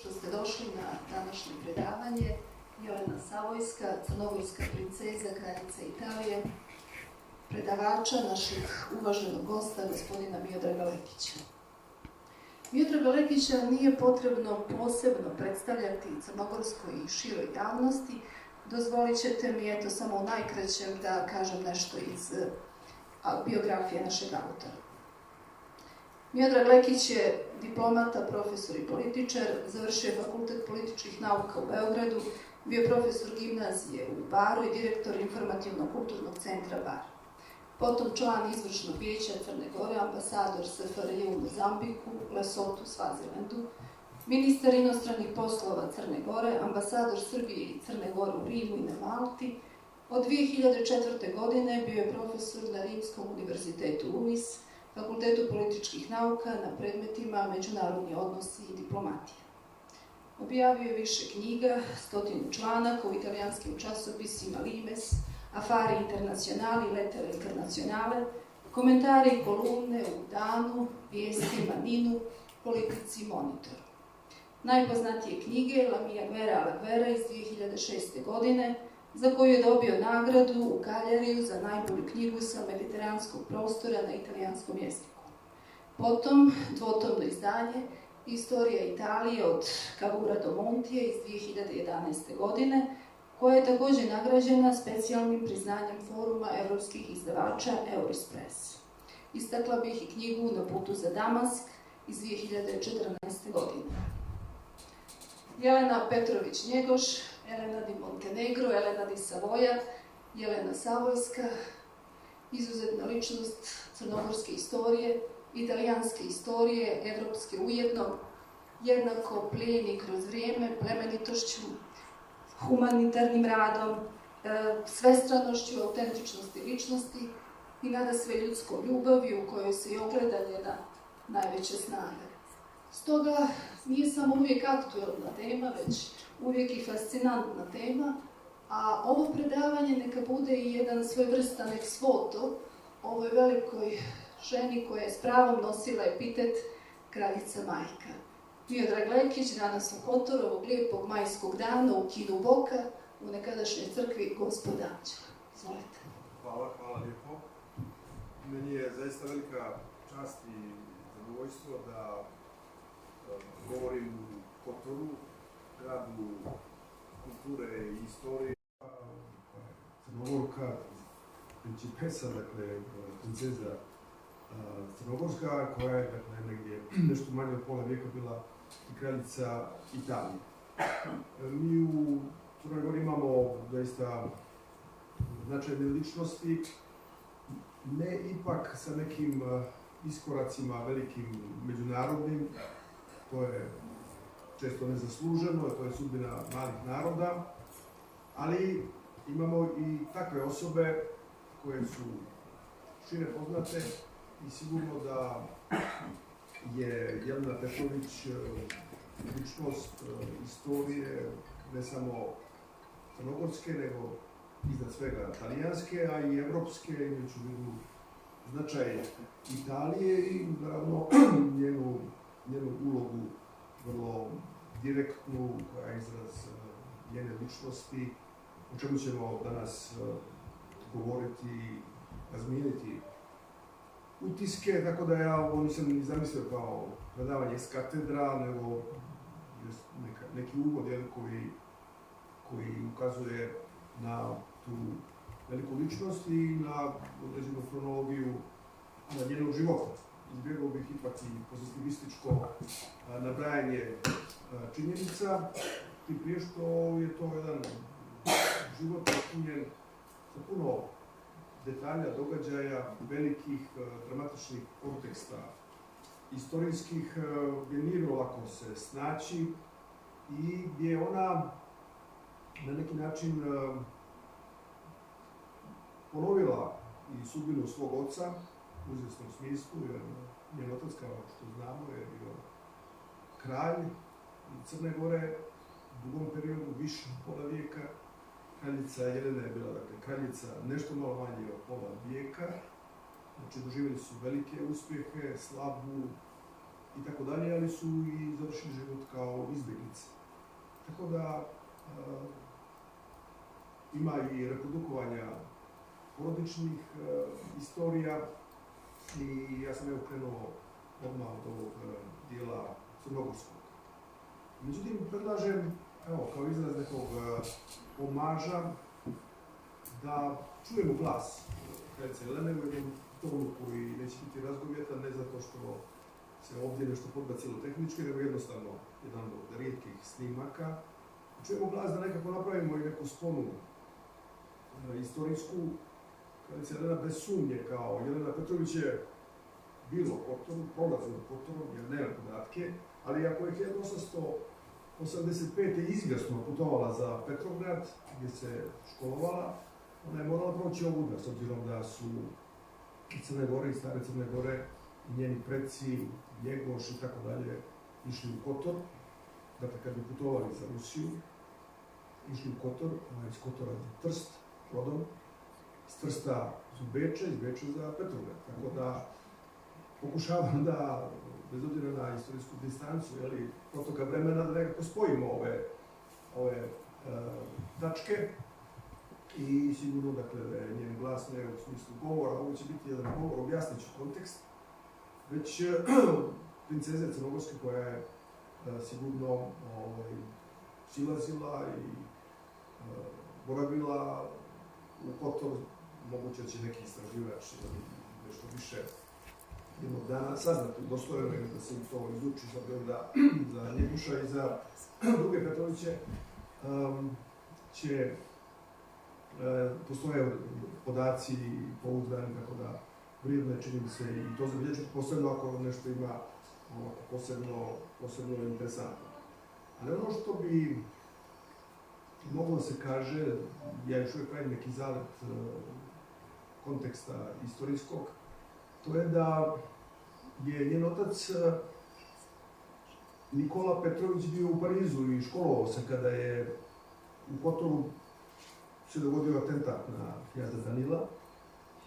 što ste došli na današnje predavanje. Jelena Savojska, crnogorska princeza, kraljica Italije, predavača našeg uvaženog gosta, gospodina Miodraga Lekića. Miodraga Lekića nije potrebno posebno predstavljati crnogorskoj i široj javnosti. Dozvolit ćete mi, samo u najkraćem da kažem nešto iz biografije našeg autora. Miodrag Lekić je diplomata, profesor i političar, završio je Fakultet političkih nauka u Beogradu, bio je profesor gimnazije u Baru i direktor informativno-kulturnog centra Bar. Potom član izvršnog vijeća Crne Gore, ambasador SFRJ u Mozambiku, Lesotu, Svazilendu, ministar inostranih poslova Crne Gore, ambasador Srbije i Crne Gore u Rimu i na Malti. Od 2004. godine bio je profesor na Rimskom univerzitetu UNIS, Fakultetu političkih nauka na predmetima međunarodni odnosi i diplomatija. Objavio je više knjiga, 100 članaka u italijanskim časopisima Limes, Affari Internazionali, Lettere Internazionale, komentari i kolumne u Danu, Vijesti, Maninu, Politici, Monitoru. Najpoznatije knjige La mia guerra alla guerra iz 2006. godine, za koju je dobio nagradu u Kaljariju za najbolju knjigu sa mediteranskog prostora na italijanskom jeziku. Potom dvotomno izdanje Istorija Italije od Cavoura do Montija iz 2011. godine, koja je također nagrađena specijalnim priznanjem Foruma evropskih izdavača Eurispres. Istakla bih i knjigu Na putu za Damask iz 2014. godine. Jelena Petrović-Njegoš, Elena di Montenegro, Elena di Savoja, Jelena Savojska, izuzetna ličnost crnogorske istorije, italijanske istorije, evropske ujedno, jednako plijeni kroz vrijeme, plemenitošću, humanitarnim radom, svestranošću, autentičnosti ličnosti i nada sve ljudskom ljubavi u kojoj se i ogleda njena najveća snaga. Stoga nije samo uvijek aktuelna tema, već uvijek i fascinantna tema, a ovo predavanje neka bude i jedan svojevrstan ex voto ovoj velikoj ženi koja je s pravom nosila epitet kraljica majka. Miodrag Lekić danas u Kotoru ovog lijepog majskog dana u kinu Boka u nekadašnjoj crkvi Gospoda Anđela. Izvolite. Hvala lijepo. Meni je zaista velika čast i zadovoljstvo da govorim u Kotoru, gradu kulture i istorije. Crnogorka, principesa, dakle, princeza Crnogorska, koja je, dakle, negdje nešto manje od pola vijeka bila i kraljica Italije. Mi u Crnoj Gori imamo zaista značajne ličnosti, ne ipak sa nekim iskoracima velikim međunarodnim, to je često nezasluženo, to je sudbina malih naroda, ali imamo i takve osobe koje su šire poznate i sigurno da je Jelena Petrović ličnost istorije ne samo crnogorske, nego iznad svega talijanske, a i evropske, imajući u vidu značaj Italije i naravno njenu ulogu vrlo direktnu, koja je izraz njene ličnosti, o čemu ćemo danas govoriti i razmijeniti utiske, tako da ja ovo nisam ni zamislio kao predavanje s katedra, nego neki uvod koji ukazuje na tu veliku ličnost i na određenu kronologiju njenog života. Izbjegao bih ipak i pozitivističko nabrajanje činjenica, tim prije što je to jedan život napunjen sa puno detalja, događaja, velikih, dramatičnih konteksta istorijskih, gdje nije bilo lako se snaći i gdje ona na neki način ponovila i sudbinu svog oca u izvjesnom smislu, jer njen otac, kao što znamo, je bio kralj Crne Gore u dugom periodu, više od pola vijeka. Kraljica Jelena je bila, dakle, kraljica nešto malo manje od pola vijeka. Znači, doživjeli su velike uspjehe, slavu, i tako dalje, ali su i završili život kao izbjeglice. Tako da ima i reprodukovanja porodičnih istorija i ja sam krenuo odmah od ovog dijela crnogorskog. Međutim, predlažem, kao izraz nekog omaža, da čujemo glas kraljice Jelene u jednom tonu koji neće biti razgovjetan, ne zato što se ovdje nešto podbacilo tehnički, nego jednostavno jedan od rijetkih snimaka. Čujemo glas da nekako napravimo i neku sponu istorijsku. Kraljica Jelena bez sumnje kao Jelena Petrović je bilo Kotorom, prolazilo Kotorom, jer nema podatke, ali ako je 1885. izvjesno putovala za Petrograd, gdje se školovala, ona je morala proći ovuda, s obzirom da su i Crne Gore, i stare Crne Gore, i njeni preci, Njegoš i tako dalje, išli u Kotor. Dakle, kad bi putovali za Rusiju, išli u Kotor, iz Kotora za Trst, brodom, iz Trsta za Beče, iz Beča za Petrograd. Tako da pokušavam da, bez obzira na istorijsku distancu, protoka vremena, da nekako spojimo ove tačke i sigurno, dakle, da je njen glas ne u smislu govora, ovo će biti jedan govor, objasnit ću kontekst, već princeze Crnogorske koja je sigurno silazila i boravila u Kotor, moguće će neki istraživač nešto više jednog dana saznati dostojno je da se to izuči za Njeguša i za druge Petroviće će postoje podaci pouzdani, tako da vrijedno je, čini mi se, i to zabilježiti, posebno ako nešto ima posebno interesantno. Ali ono što bi moglo se kaže, ja još uvijek pravim neki zalet konteksta istorijskog, to je da je njen otac Nikola Petrović bio u Parizu i školovao se kada je u Kotoru se dogodio atentat na knjaza Danila,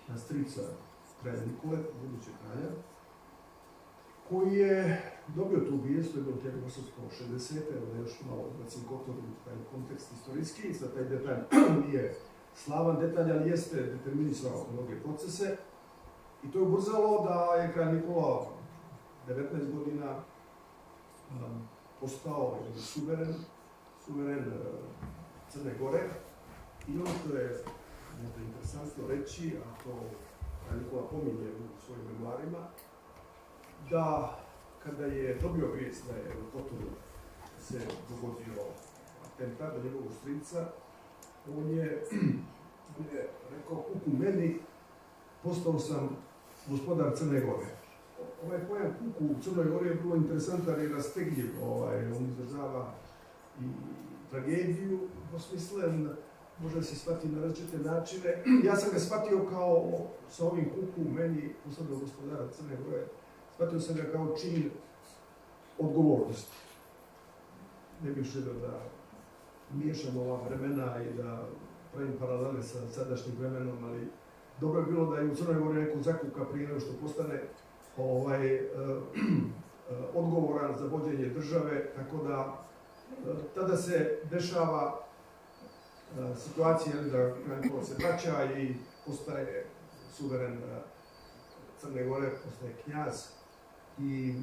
na strica kralja Nikole, budućeg kralja, koji je dobio tu vijest, to je bilo 1860. Da još malo odbacim Kotor u taj kontekst istorijski, sad taj detalj nije slavan detalj, ali jeste determinisao mnoge procese. I to je ubrzalo da je kralj Nikola 19 godina postao suveren Crne Gore. I ono što je možda interesantno reći, a to kralj Nikola pominje u svojim memoarima, da kada je dobio vijest da je u Kotoru se dogodio atentat na njegovog strica, on je rekao: kuku meni, postao sam gospodar Crne Gore. Ovaj pojam kuku u Crnoj Gori je vrlo interesantan i rastegljiv. On izražava i tragediju, osmislen, može se shvatiti na različite načine. Ja sam ga shvatio kao, sa ovim kuku meni, posebno gospodara Crne Gore, shvatio sam ga kao čin odgovornosti. Ne bih želio da miješam ova vremena i da pravim paralele sa sadašnjim vremenom, ali dobro je bilo da je u Crnoj Gori neko zakuka prije nego što postane odgovoran za vođenje države, tako da tada se dešava situacija da kralj Nikola se vraća i postaje suveren Crne Gore, postaje knjaz i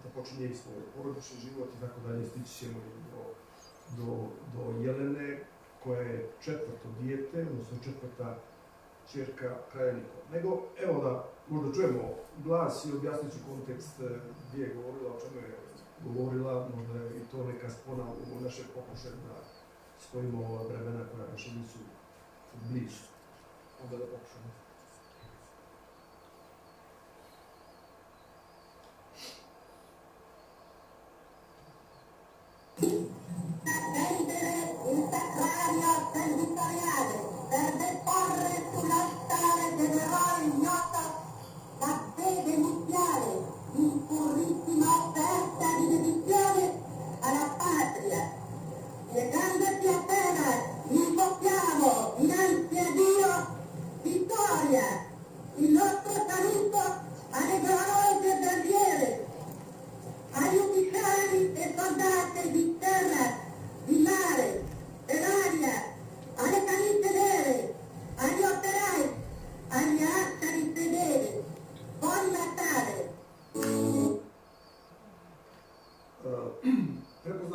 započinje i svoj porodični život i tako dalje. Stići ćemo do Jelene, koja je četvrto dijete, odnosno četvrta ćerka kralja Nikola. Nego, evo da možda čujemo glas i objasnit ću kontekst gdje je govorila, o čemu je govorila, možda je i to neka spona u našem pokušaju da spojimo ova vremena koja više nisu blizu. Onda da pokušamo. Per deporre sull'altare dell'eroe ignoto la fede iniziale in purissima offerta di dedizione alla patria. Piegandoci a terra, invochiamo dinanzi a Dio vittoria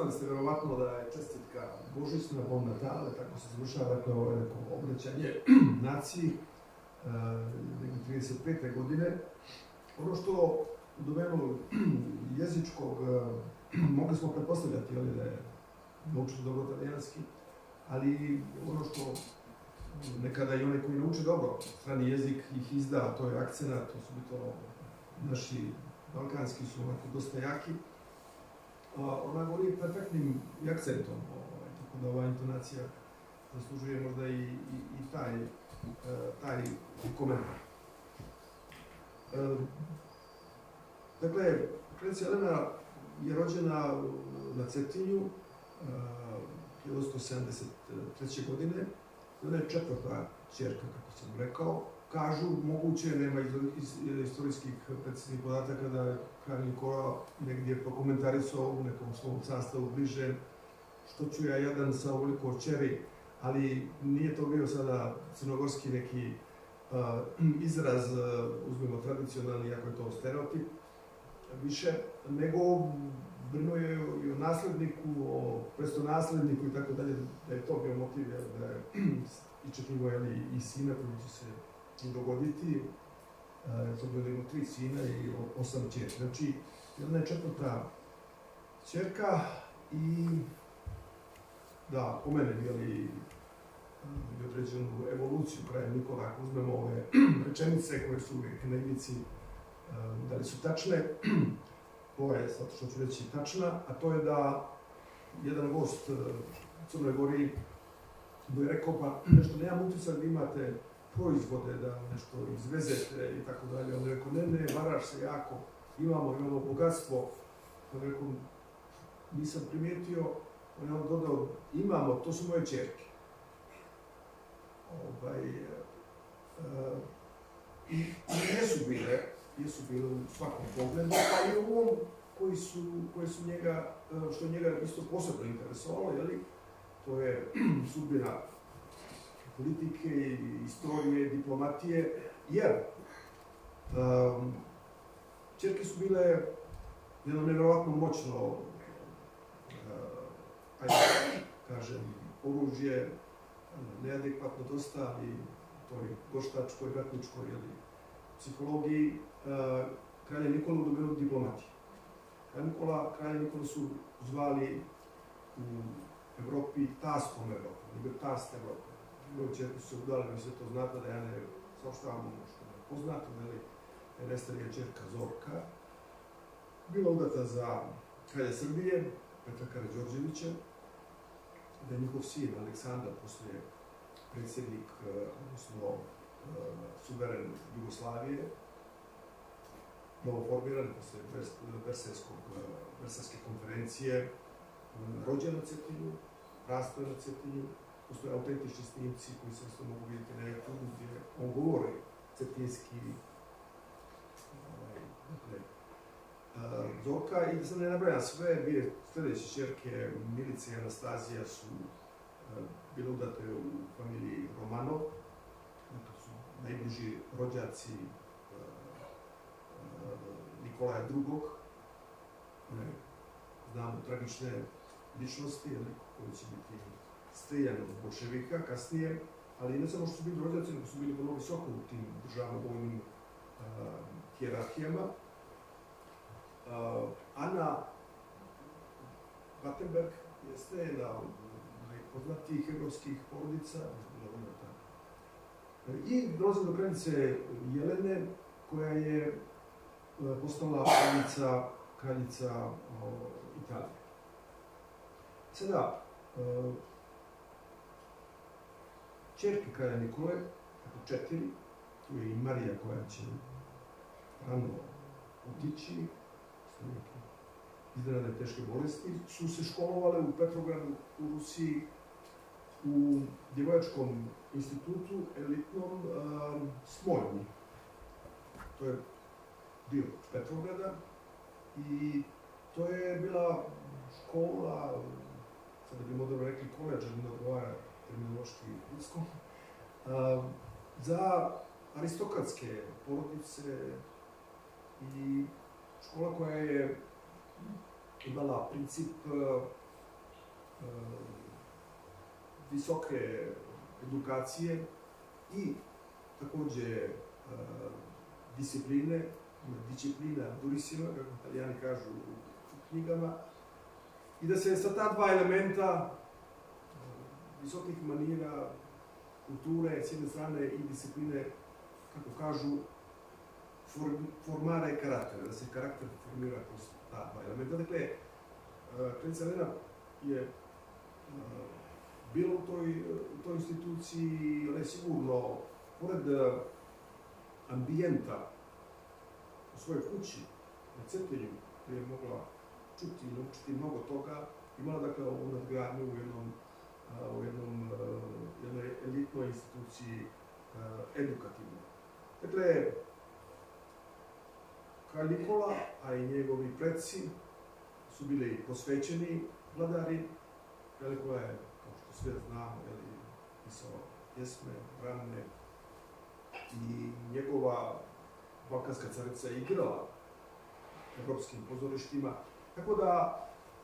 Prepoznali ste verovatno da je čestitka Božićna, Bon Natale, tako se završava, dakle, ovo je neko obraćanje naciji, nekde 35. godine. Ono što u domenu jezičkog mogli smo pretpostavljati, da je naučio dobro italijanski, ali ono što nekada i one koji nauče dobro strani jezik ih izda, to je akcenat, to su to naši balkanski su onako dosta jaki. Ona govori perfektnim akcentom, tako da ova intonacija zaslužuje možda i taj komentar. Dakle, kraljica Jelena je rođena na Cetinju 1873. godine. Ona je četvrta ćerka, kako sam rekao. Kažu, moguće, nema iz istorijskih predsjednih podataka da je kralj Nikola negdje prokomentarisao u nekom svom sastavu bliže, što ću ja jedan sa ovoliko ćeri, ali nije to bio sada crnogorski neki izraz, uzmemo tradicionalni, ako je to stereotip, više, nego brinuo je i o nasledniku, o prestolonasledniku i tako dalje, da je to bio motiv, da je iščekivao i sina koji će se dogoditi. To bilo ima 3 sina i 8 ćerki. Znači, jedna je četvrta ćerka i da, po mene bili određenu evoluciju kraja Nikola, ako uzmemo ove rečenice koje su uvijek na ivici, da li su tačne, ovo je sad što ću reći tačna, a to je da jedan gost u Crnoj Gori mu je rekao, pa nešto nemam utisak da imate proizvode, da nešto izvezete i tako dalje. On je rekao, ne, varaš se jako, imamo bogatstvo. On je rekao, nisam primijetio, on je dodao, imamo, to su moje ćerke. I jesu bile u svakom pogledu, pa i u ovom što je njega isto posebno interesovalo, to je sudbina politike, istorije, diplomatije, jer ćerke su bile jedno nevjerovatno moćno, oružje, neadekvatno dosta, ali toj goštačkoj, ratničkoj psihologiji, kralja Nikolu dobilo diplomatije. Kralja Nikola su zvali u Evropi tastom Evrope, nego tast Evrope. Njegove ćerke su se udale, vi sve to znate, da ja ne saopštavam ono što je poznato, da je nestarija ćerka Zorka bila udata za kralja Srbije, Petra Karađorđevića, da je njihov sin Aleksandar, poslije predsjednik, odnosno suveren Jugoslavije, novoformiran posle Versajske konferencije, rođen na Cetinju, rastao na Cetinju. Postoje autentični snimci koji se isto mogu vidjeti na YouTube, gdje on govori cetinski, Zorka, i da sam ne nabrajam sve, dvije sljedeće ćerke, Milica i Anastazija, su bile udate u familiji Romanov, to su najbliži rođaci Nikolaja II. Znamo tragične ličnosti, koji će biti strijeljan od bolševika kasnije, ali ne samo što su bili rođaci, nego su bili vrlo visoko u tim državno-vojnim hijerarhijama. Ana Battenberg jeste jedna od najpoznatijih evropskih porodica, i dolazi do kraljice Jelene, koja je postala kraljica Italije. Sada, ćerke kralja Nikole, tako 4, tu je i Marija koja će rano otići, s neke iznenadne teške bolesti, su se školovale u Petrogradu, u Rusiji, u djevojačkom institutu elitnom Smolni. To je dio Petrograda i to je bila škola, sada bi moderno rekli koleđ, ali ne odgovara terminološki ruskom, za aristokratske porodice i škola koja je imala princip visoke edukacije i takođe disciplina durissima, kako Italijani kažu u knjigama, i da se sa ta dva elementa visokih manira, kulture, s jedne strane, i discipline, kako kažu, formare karakter, da se karakter formira kroz ta dva elementa. Dakle, kraljica Elena je bila u toj instituciji, ona je sigurno, pored ambijenta u svojoj kući, na Cetinju, gdje je mogla čuti i naučiti mnogo toga, imala dakle ovu nadgradnju u jednoj elitnoj instituciji edukativnoj. Dakle, kralj Nikola, a i njegovi predci su bili posvećeni vladari. Kralj Nikola je, kao što sve znamo, pisao pjesme, drame, i njegova balkanska carica je igrala evropskim pozorištima. Tako da,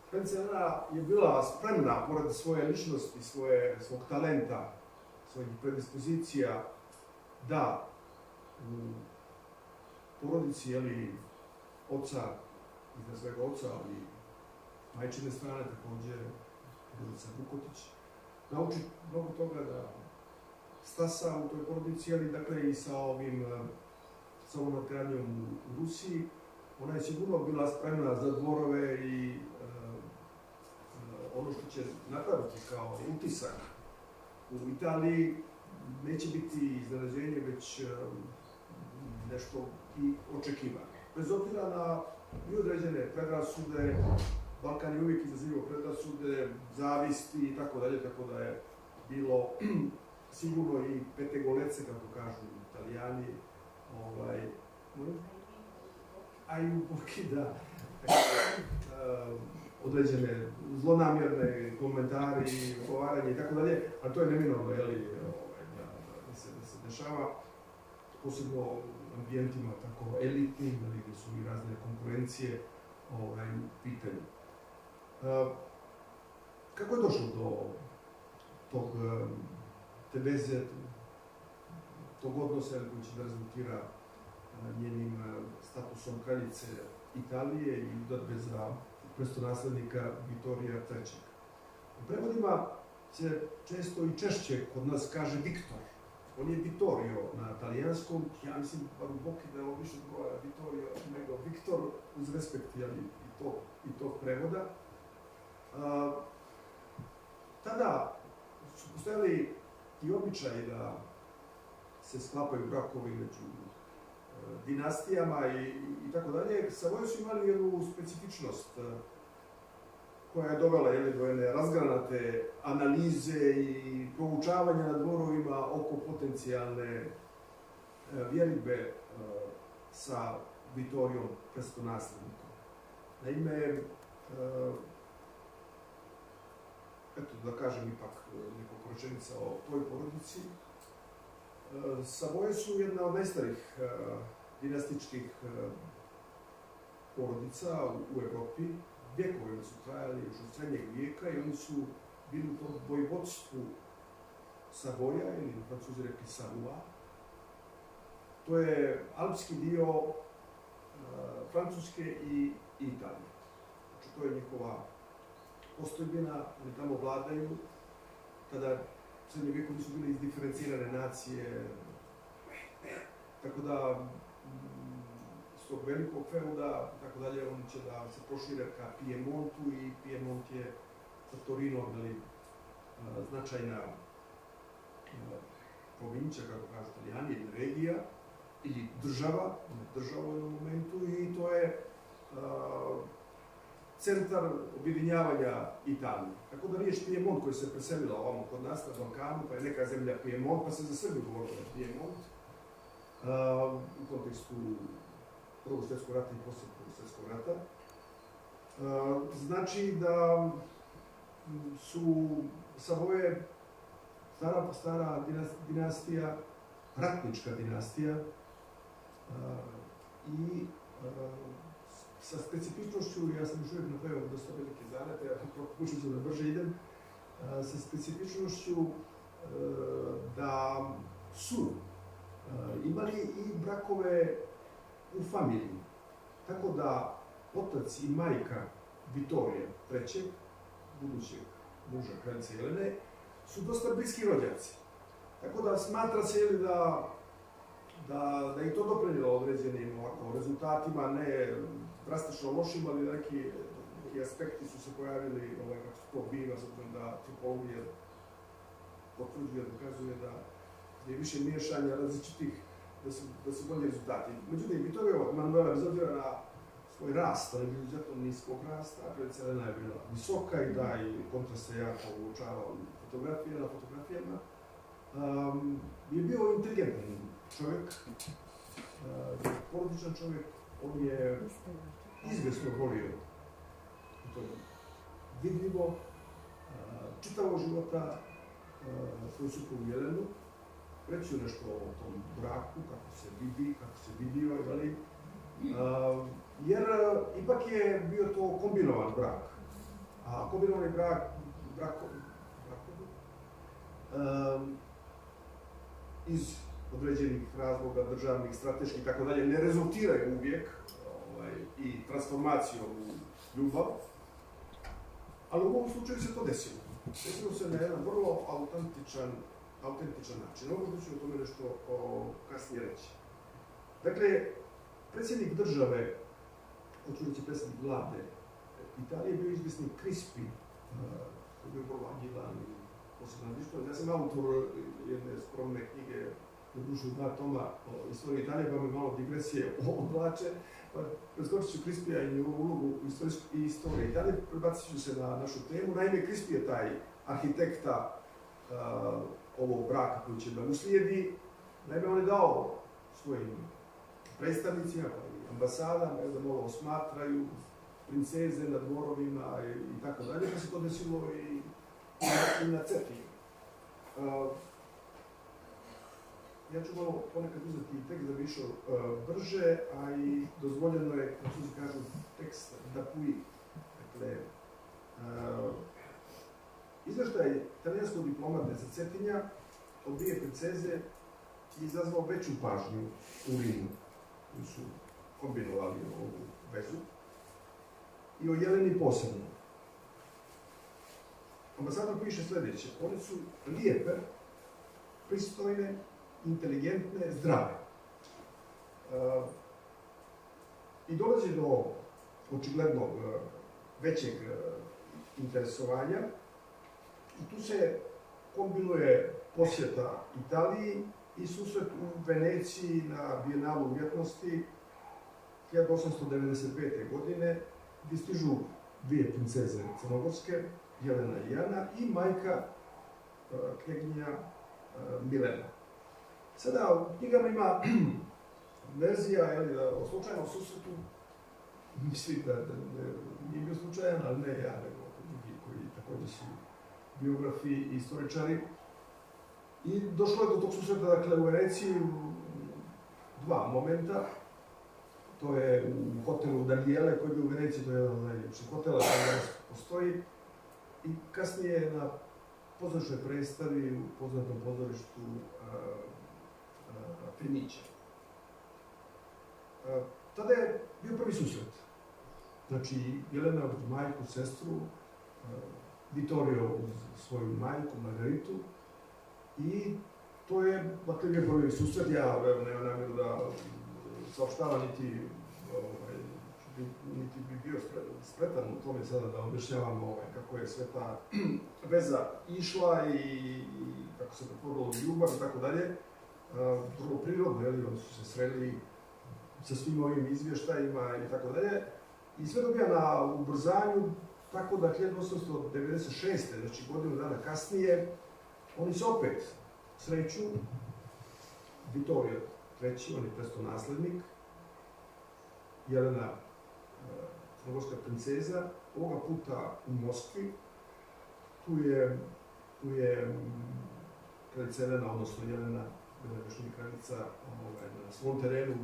kraljica Elena je bila spremna, pored svoje ličnosti, svog talenta, svojih predispozicija, da u porodici, oca, iznad svega oca, ali majčine strane takođe, Božica Vukotić, nauči mnogo toga da stasa u toj porodici, ali dakle i sa ovom nadgradnjom u Rusiji. Ona je sigurno bila spremna za dvorove i ono što će napraviti kao utisak u Italiji neće biti iznenađenje, već nešto i očekivano. Bez obzira na i određene predrasude, Balkan je uvijek izazivao predrasude, zavisti i tako dalje, tako da je bilo sigurno i petegolece, kako kažu Italijani, a i u Boki, da, određene zlonamjerne komentari, ogovaranje i tako dalje, ali to je neminovno, da se dešava, posebno u ambijentima tako elitnim, gdje su i razne konkurencije u pitanju. Kako je došlo do te veze, tog odnosa koji će da rezultira njenim statusom kraljice Italije i udatbe za prestolonaslednika Vitorija III. U prevodima se često i češće kod nas kaže Viktor. On je Vittorio na talijanskom, ja mislim, bar u Boki da je ovo više odgovara Vittorio nego Viktor, uz respekt i tog prevoda. Tada su postojali i običaji da se sklapaju brakovi među dinastijama i tako dalje. Savoje su imali jednu specifičnost koja je dovela do jedne razgranate analize i proučavanja na dvorovima oko potencijalne vjeridbe sa Vitorijom prestolonaslednikom. Naime, eto da kažem ipak nekoliko rečenica o toj porodici. Savoje su jedna od najstarijih dinastičkih porodica u Evropi. Vjekovima su trajali još od srednjeg vijeka i oni su bili u tom vojvodstvu Savoja, ili na Francuzi rekli Savoie. To je alpski dio Francuske i Italije. Znači, to je njihova postojbina, oni tamo vladaju. Tada u srednjem vijeku nisu bili izdiferencirane nacije, tako da s tog velikog feuda, tako dalje, oni će da se prošire ka Pijemontu i Pijemont je sa Torinom značajna provincija, kako kažu Italijani, ili regija, ili država, država u jednom momentu, i to je centar objedinjavanja Italije. Tako da riječ Pijemont koji se preselila ovamo kod nas na Balkanu, pa je neka zemlja Pijemont, pa se za Srbiju govorilo Pijemont, u kontekstu Prvog svjetskog rata i posle Prvog svjetskog rata. Znači da su Savoje stara dinastija, ratnička dinastija, i sa specifičnošću, ja sam još uvijek napravio dosta velike zalete, pokušat ću da brže idem, sa specifičnošću da su imali i brakove u familiji. Tako da otac i majka Vitorija III, budućeg muža kraljice Jelene, su dosta bliski rođaci. Tako da smatra se da je to doprinjelo određenim rezultatima, ne drastično lošim, ali neki aspekti su se pojavili, kako se to biva, s obzirom da tipologija potvrđuje, dokazuje da je više miješanja različitih, da su bolji rezultati. Međutim, Vitorija Emanuela, bez obzira na svoj rast, ali je bio izuzetno niskog rasta, kraljica Jelena je bila visoka i da i kontrast se jako uočavao na fotografijama, je bio inteligentan čovjek, porodičan čovjek, on je izvjesno volio, to je vidljivo, čitavog života svoju suprugu Jelenu, reći ću nešto o tom braku, kako se vidi, kako se vidio, jer ipak je bio to kombinovan brak. A kombinovani brakovi iz određenih razloga, državnih, strateških i tako dalje, ne rezultiraju uvijek i transformacijom u ljubav, ali u ovom slučaju se to desilo. Desilo se na jedan vrlo autentičan način. Ovo ću o tome nešto kasnije reći. Dakle, predsjednik države, hoću reći predsjednik vlade Italije, je bio izvjesni Crispi, koji je bio vrlo agilan i posebno ništa. Ja sam autor jedne skromne knjige, doduše 2 toma o istoriji Italije, pa me malo digresije odvlače. Preskočit ću Crispija i njegovu ulogu u istoriji Italije, prebacit ću se na našu temu. Naime, Crispi je taj arhitekta ovog braka koji će da uslijedi. Naime, on je dao svojim predstavnicima, ambasadama, da malo osmatraju princeze na dvorovima i tako dalje, pa se to desilo i na Cetinju. Ja ću malo ponekad uzeti tekst da bi išao brže, a i dozvoljeno je, kako se kažu, tekst d'appui. Dakle, izveštaj talijanskog diplomate sa Cetinja od 2 princeze je izazvao veću pažnju u Rimu, koji su kombinovali ovu vezu, i o Jeleni posebno. Ambasador piše sljedeće: one su lijepe, pristojne, inteligentne, zdrave. I dolazi do očiglednog većeg interesovanja i tu se kombinuje posjeta Italiji i susret u Veneciji na Bijenalu umjetnosti 1895. godine, gdje stižu 2 princeze crnogorske, Jelena i Ana, i majka knjeginja Milena. Sada u knjigama ima verzija o slučajnom susretu, mislim da nije bio slučajan, ali ne ja, nego drugi koji također su biografi i istoričari. I došlo je do tog susreta, dakle, u Veneciji u 2 momenta. To je u hotelu Daniele, koji je bio u Veneciji, to je jedan od najljepših hotela koji danas postoji. I kasnije na pozorišnoj predstavi u poznatom pozorištu Fenice. Tada je bio prvi susret. Znači, Jelena uz majku, sestru, Vittorio uz svoju majku, Margaritu. I to je, dakle, bio prvi susret. Ja nemam namjeru da saopštavam, niti bi bio spretan u tome sada da objašnjavam kako je sve ta veza išla i kako se pretvorilo u ljubav i tako dalje. Vrlo prirodno, oni su se sreli sa svim ovim izvještajima i tako dalje. I sve dobija na ubrzanju, tako da 1896. znači godinu dana kasnije, oni se opet sreću. Vittorio III, on je prestao naslednik, Jelena, crnogorska princeza, ovoga puta u Moskvi. Tu je kraljica Jelena, odnosno Jelena, velevešnja kraljica, na svom terenu,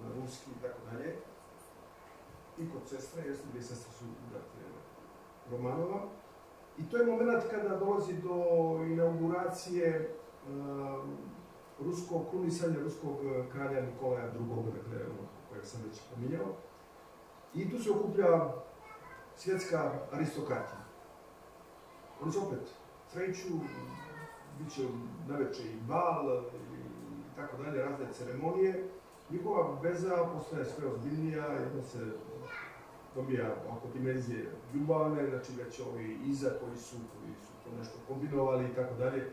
na ruski i tako dalje. i kod sestre, jer dvije sestre su brate Romanova. I to je moment kada dolazi do inauguracije ruskog krunisanja ruskog kralja Nikolaja II, dakle, kojeg sam već pominjao. I tu se okuplja svjetska aristokratija. Oni se opet sreću, bit će navečer i bal i tako dalje, razne ceremonije. Njihova veza postaje sve ozbiljnija, jedna se dobija oko dimenzije ljubavne, znači već ovi iza koji su to nešto kombinovali i tako dalje,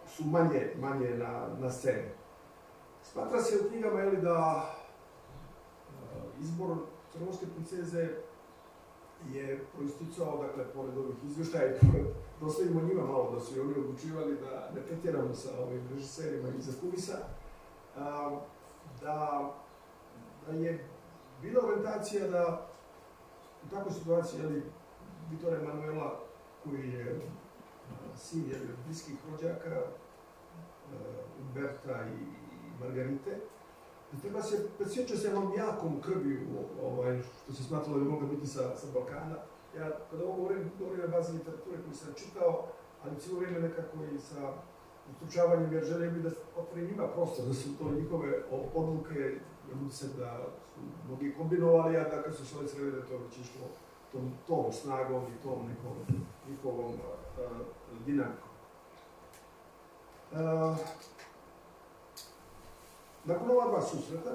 su manje na sceni. Smatra se u knjigama da izbor crnogorske princeze je proisticao, dakle, pored ovih izvještaja, da ostavimo njima malo, da su i oni odlučivali da ne pretjeramo sa ovim režiserima iza kulisa, da je bila orientacija da u takvoj situaciji, Vittoria Emanuela, koji je sin bliskih rođaka, Umberta i Margarite, da treba se predsjeća se jednom jakom krviju, što se smatralo da mogla biti sa Balkana. Ja kada ovo govorim na bazi literature koju sam čitao, ali cijelo vrijeme nekako i sa ustručavanjem, jer želim bi da otvori njima prostor, da su to njihove odluke, se da su mnogi kombinovali, a da kad su se ove srede, to već išlo tom snagom i tom njihovom dinamikom. Nakon ova dva susreta,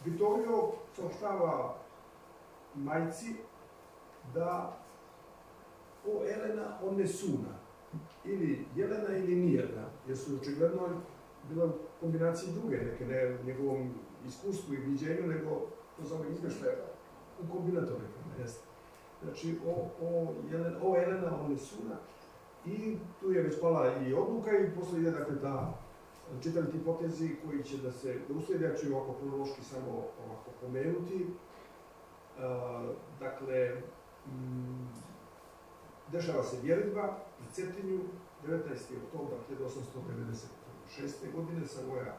Vittorio saopštava majci da o Elena on ne suna, ili Jelena ili nijedna, jer su očigledno bila kombinacije druge neke, ne u njegovom iskustvu i viđenju, nego to za ovih izvještaja u kombinatorima, jeste. Znači, o Elena on ne suna, i tu je već pala i odluka i posle ide, dakle, ta čitali ti potezi koji će da uslijede, ja ću ovako kronološki samo ovako pomenuti. Dakle, dešava se vjeritba na Cetinju, 19. oktobra 1896. godine, Savoja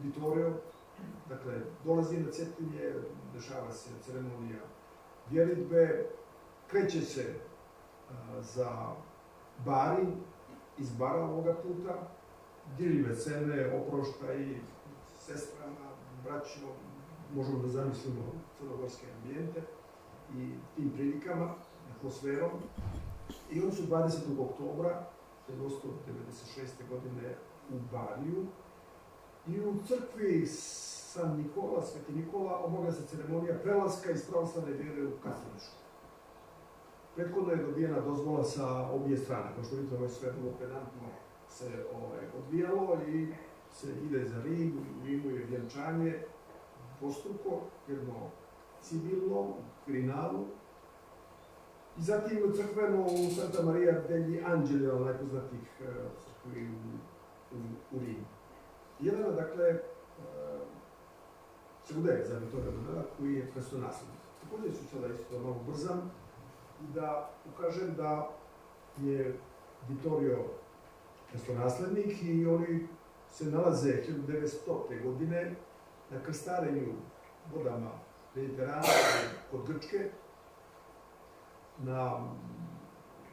Vittorio, dakle, dolazi na Cetinje, dešava se ceremonija vjeritbe, kreće se za Bari, iz Bara ovoga puta, dirljive scene, oproštaj sestrama, braćom, možemo da zamislimo crnogorske ambijente i tim prilikama, atmosferom. I oni su 20. oktobra 1996. godine u Bariju i u crkvi San Nikola, Sveti Nikola, obavlja se ceremonija prelaska iz pravoslavne vjere u katoličku. Prethodno je dobijena dozvola sa obje strane, kao što vidite, ovo je sve vrlo pedantno se odvijalo i se ide za Rim, u Rimu je vjenčanje dvostruko, jedno civilno, u Quirinalu, i zatim crkveno u Santa Maria degli Angeli, najpoznatijih crkvi u Rimu. Jelena, dakle, se udaje za Vittoria Emanuela, koji je prestolonaslednik. Također ću sada isto malo brzam i da ukažem da je Vittorio prestolonaslednik i oni se nalaze 1900. godine na krstarenju vodama Mediterana kod Grčke, na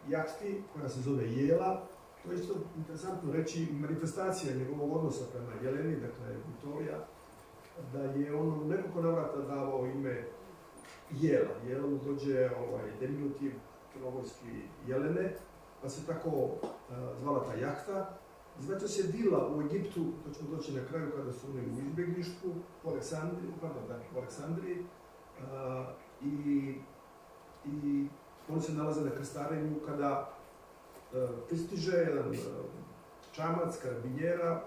jahti koja se zove Jela. To je isto interesantno reći, manifestacija njegovog odnosa prema Jeleni, dakle Vittoria, da je on u nekoliko navrata davao ime Jela. Jela dođe deminutiv crnogorski Jelene, pa se tako zvala ta jahta. Zvaće se vila u Egiptu, to ćemo doći na kraju kada su oni u izbjeglištvu, u Aleksandriji, i oni se nalaze na krstarenju kada pristiže jedan čamac, karabinjera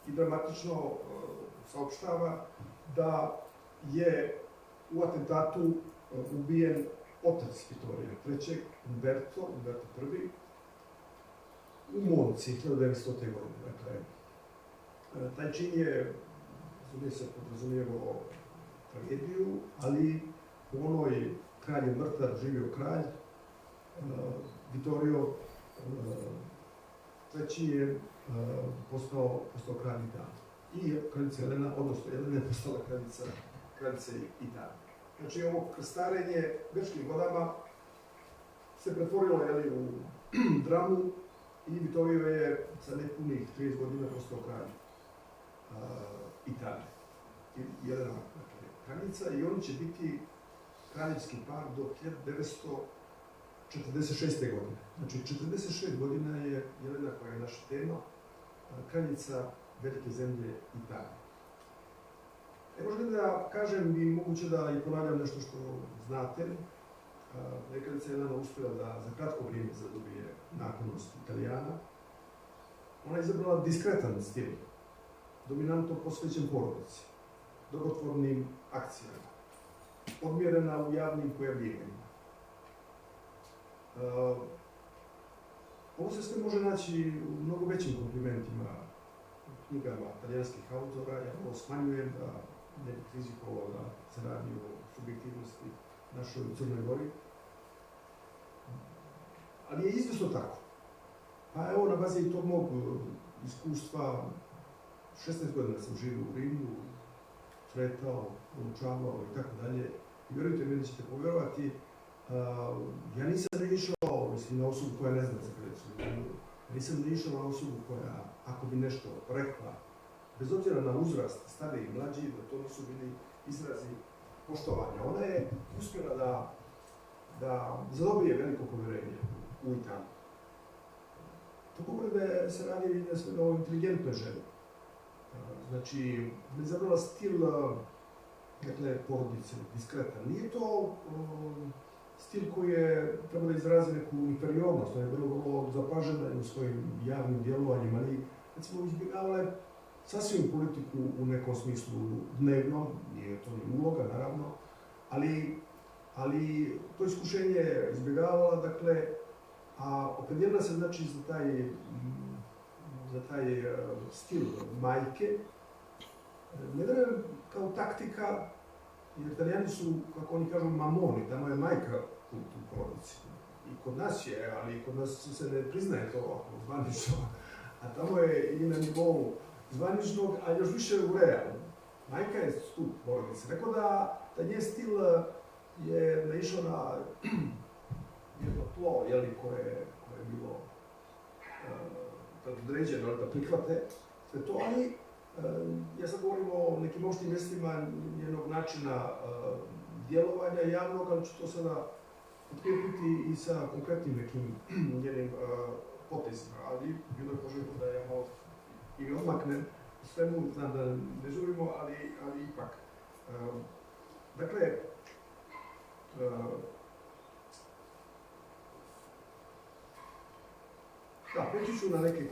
i dramatično saopštava da je u atentatu ubijen otac Vittorija III, Umberto I, u Monci 1900. godine. Dakle, taj čin je, podrazumijevao tragediju, ali u onoj kralj je mrtav, živio kralj, Vittorio III je postao kralj Italije. i kraljica Jelena, odnosno Jelena je postala kraljica Italije. Znači, ovo krstarenje grčkim vodama se pretvorilo u dramu i Vitovio je za nepunih 30 godina postao kralj Italije. Jelena, dakle, kraljica, i oni će biti kraljevski par do 1946. godine. Znači, 46 godina je Jelena, koja je naša tema, kraljica velike zemlje Italije. Možda da kažem i moguće da i ponavljam nešto što znate, da je kraljica Jelena uspjela da za kratko vrijeme zadobije naklonost Italijana. Ona je izabrala diskretan stil, dominantno posvećen porodici, dobrotvornim akcijama, odmjerena u javnim pojavljivanjima. Ovo se sve može naći u mnogo većim komplimentima u knjigama italijanskih autora. Ja ovo smanjujem da ne bih rizikovao da se radi o subjektivnosti našoj u Crnoj Gori. Ali je izvjesno tako. Pa evo, na bazi tog mog iskustva, 16 godina sam živio u Rimu, sretao, poučavao i tako dalje. I vjerujte mi da ćete povjerovati, ja nisam naišao, mislim, na osobu koja ne zna za kraljicu. Ja nisam naišao na osobu koja, ako bi nešto rekla, bez obzira na uzrast, stariji i mlađi, da to nisu bili izrazi poštovanja. Ona je uspjela da zadobije veliko povjerenje u Italiji. To govori da se radi na sve o inteligentnoj ženi. Znači, ne izabrala stil, dakle, porodice, diskretan. Nije to stil koji je treba da izrazi neku inferiornost, ona je bilo zapažena u svojim javnim djelovanjima, ali recimo izbjegavala je sasvim politiku u nekom smislu dnevno, nije to ni uloga, naravno, ali to iskušenje je izbjegavala, dakle, a opredijelila se, znači, za taj stil majke, ne vjerujem kao taktika, jer Italijani su, kako oni kažu, mamoni, tamo je majka u porodici. I kod nas je, ali kod nas se ne priznaje to zvanično, a tamo je i na nivou zvaničnog, a još više u realu. Majka je stup porodice. Rekao da njen stil je naišao na jedno tlo, koje je bilo određeno da prihvate sve to, ali ja sad govorim o nekim opštim mjestima njenog načina djelovanja javnog, ali ću to sada potkrijepiti i sa konkretnim nekim njenim potezima, ali bilo je poželjno da ja malo i odmaknem svemu, znam da ne žurimo, ali ipak. Dakle, preći ću na neke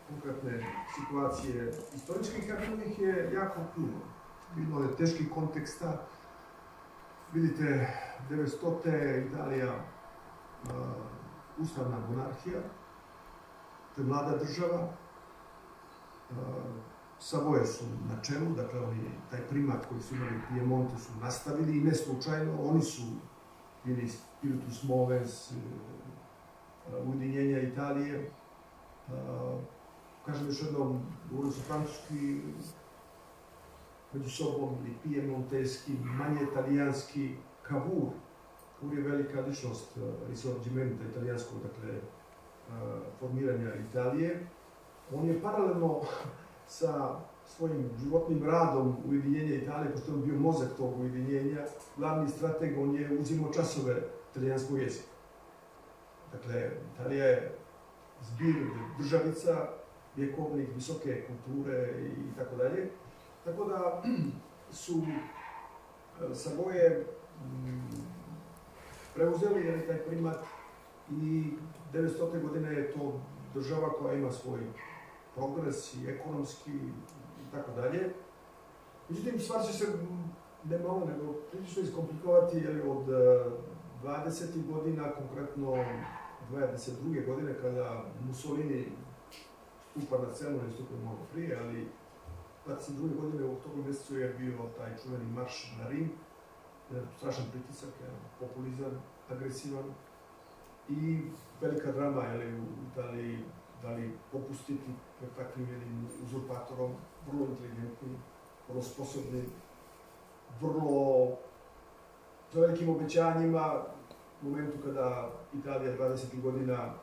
konkretne situacije istorijskih, a bilo ih je jako puno. Bilo je teških konteksta. Vidite, 900. Italija, ustavna monarhija, to je mlada država. Savoje su na čelu, dakle taj primat koji su imali Piemonte su nastavili i ne slučajno, oni su bili spiritus movens ujedinjenja Italije. Kažem još jednom, govorili su francuski među sobom ili piemonteski, manje italijanski. Cavour je velika ličnost risorgimenta italijanskog, dakle, formiranja Italije. On je paralelno sa svojim životnim radom ujedinjenja Italije, pošto je bio mozak tog ujedinjenja, glavni strateg, on je uzimao časove italijanskog jezika. Dakle, Italija je zbir državica, vjekovnih, visoke kulture i tako dalje. Tako da su Savoje preuzeli taj primat i 900. godine je to država koja ima svoj progres i ekonomski i tako dalje. Međutim, stvar će se ne malo nego prilično iskomplikovati od 20. godina, konkretno 22. godine, kada Mussolini stupa na scenu, ne stupa malo prije, ali 22. godine u oktobru mjesecu je bio taj čuveni marš na Rim, strašan pritisak, populizam, agresivan i velika drama u Italiji da li popustiti pred takvim jednim uzurpatorom, vrlo inteligentnim, vrlo sposobnim, vrlo velikim obećanjima, u momentu kada Italija 20. godina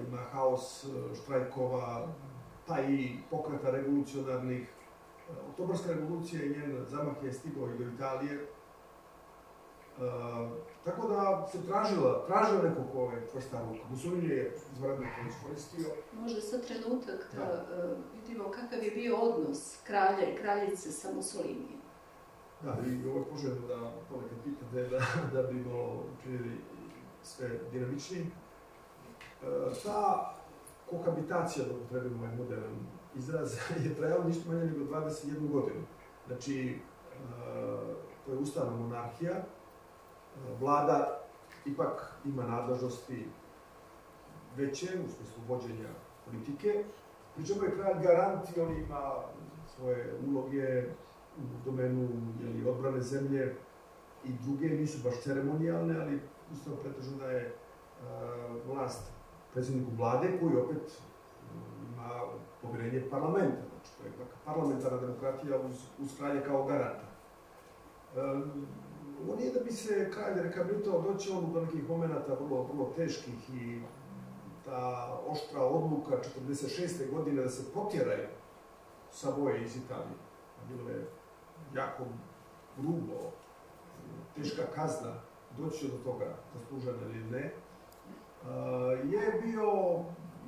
ima haos štrajkova, pa i pokreta revolucionarnih. Oktobarska revolucija i njen zamah je stigao i do Italije. Tako da se tražio neko ko je čvrsta ruka. Mussolini je izvanredno to iskoristio. Može sad trenutak da vidimo kakav je bio odnos kralja i kraljice sa Mussolinijem. Da, i ovo je poželjno da ponekad pitate da bi malo učinili sve dinamičnijim. Ta kohabitacija, da upotrebimo ovaj moderan izraz, je trajala ništa manje nego 21 godinu. Znači, to je ustavna monarhija. Vlada ipak ima nadležnosti veće, u smislu vođenja politike. Pri čemu je kralj garant i on ima svoje uloge u domenu odbrane zemlje i druge, nisu baš ceremonijalne, ali Ustav pretežno da je vlast predsjedniku vlade, koji opet ima povjerenje parlamenta. Znači, to je parlamentarna demokratija uz kralje kao garanta. Ovo nije da bi se kralj rekabilitao, doći on do nekih momenta vrlo teških i ta oštra odluka 1946. godine da se potjeraju Savoje iz Italije. Bilo je jako grubo, teška kazna, doći do toga, zaslužena ili ne, je bio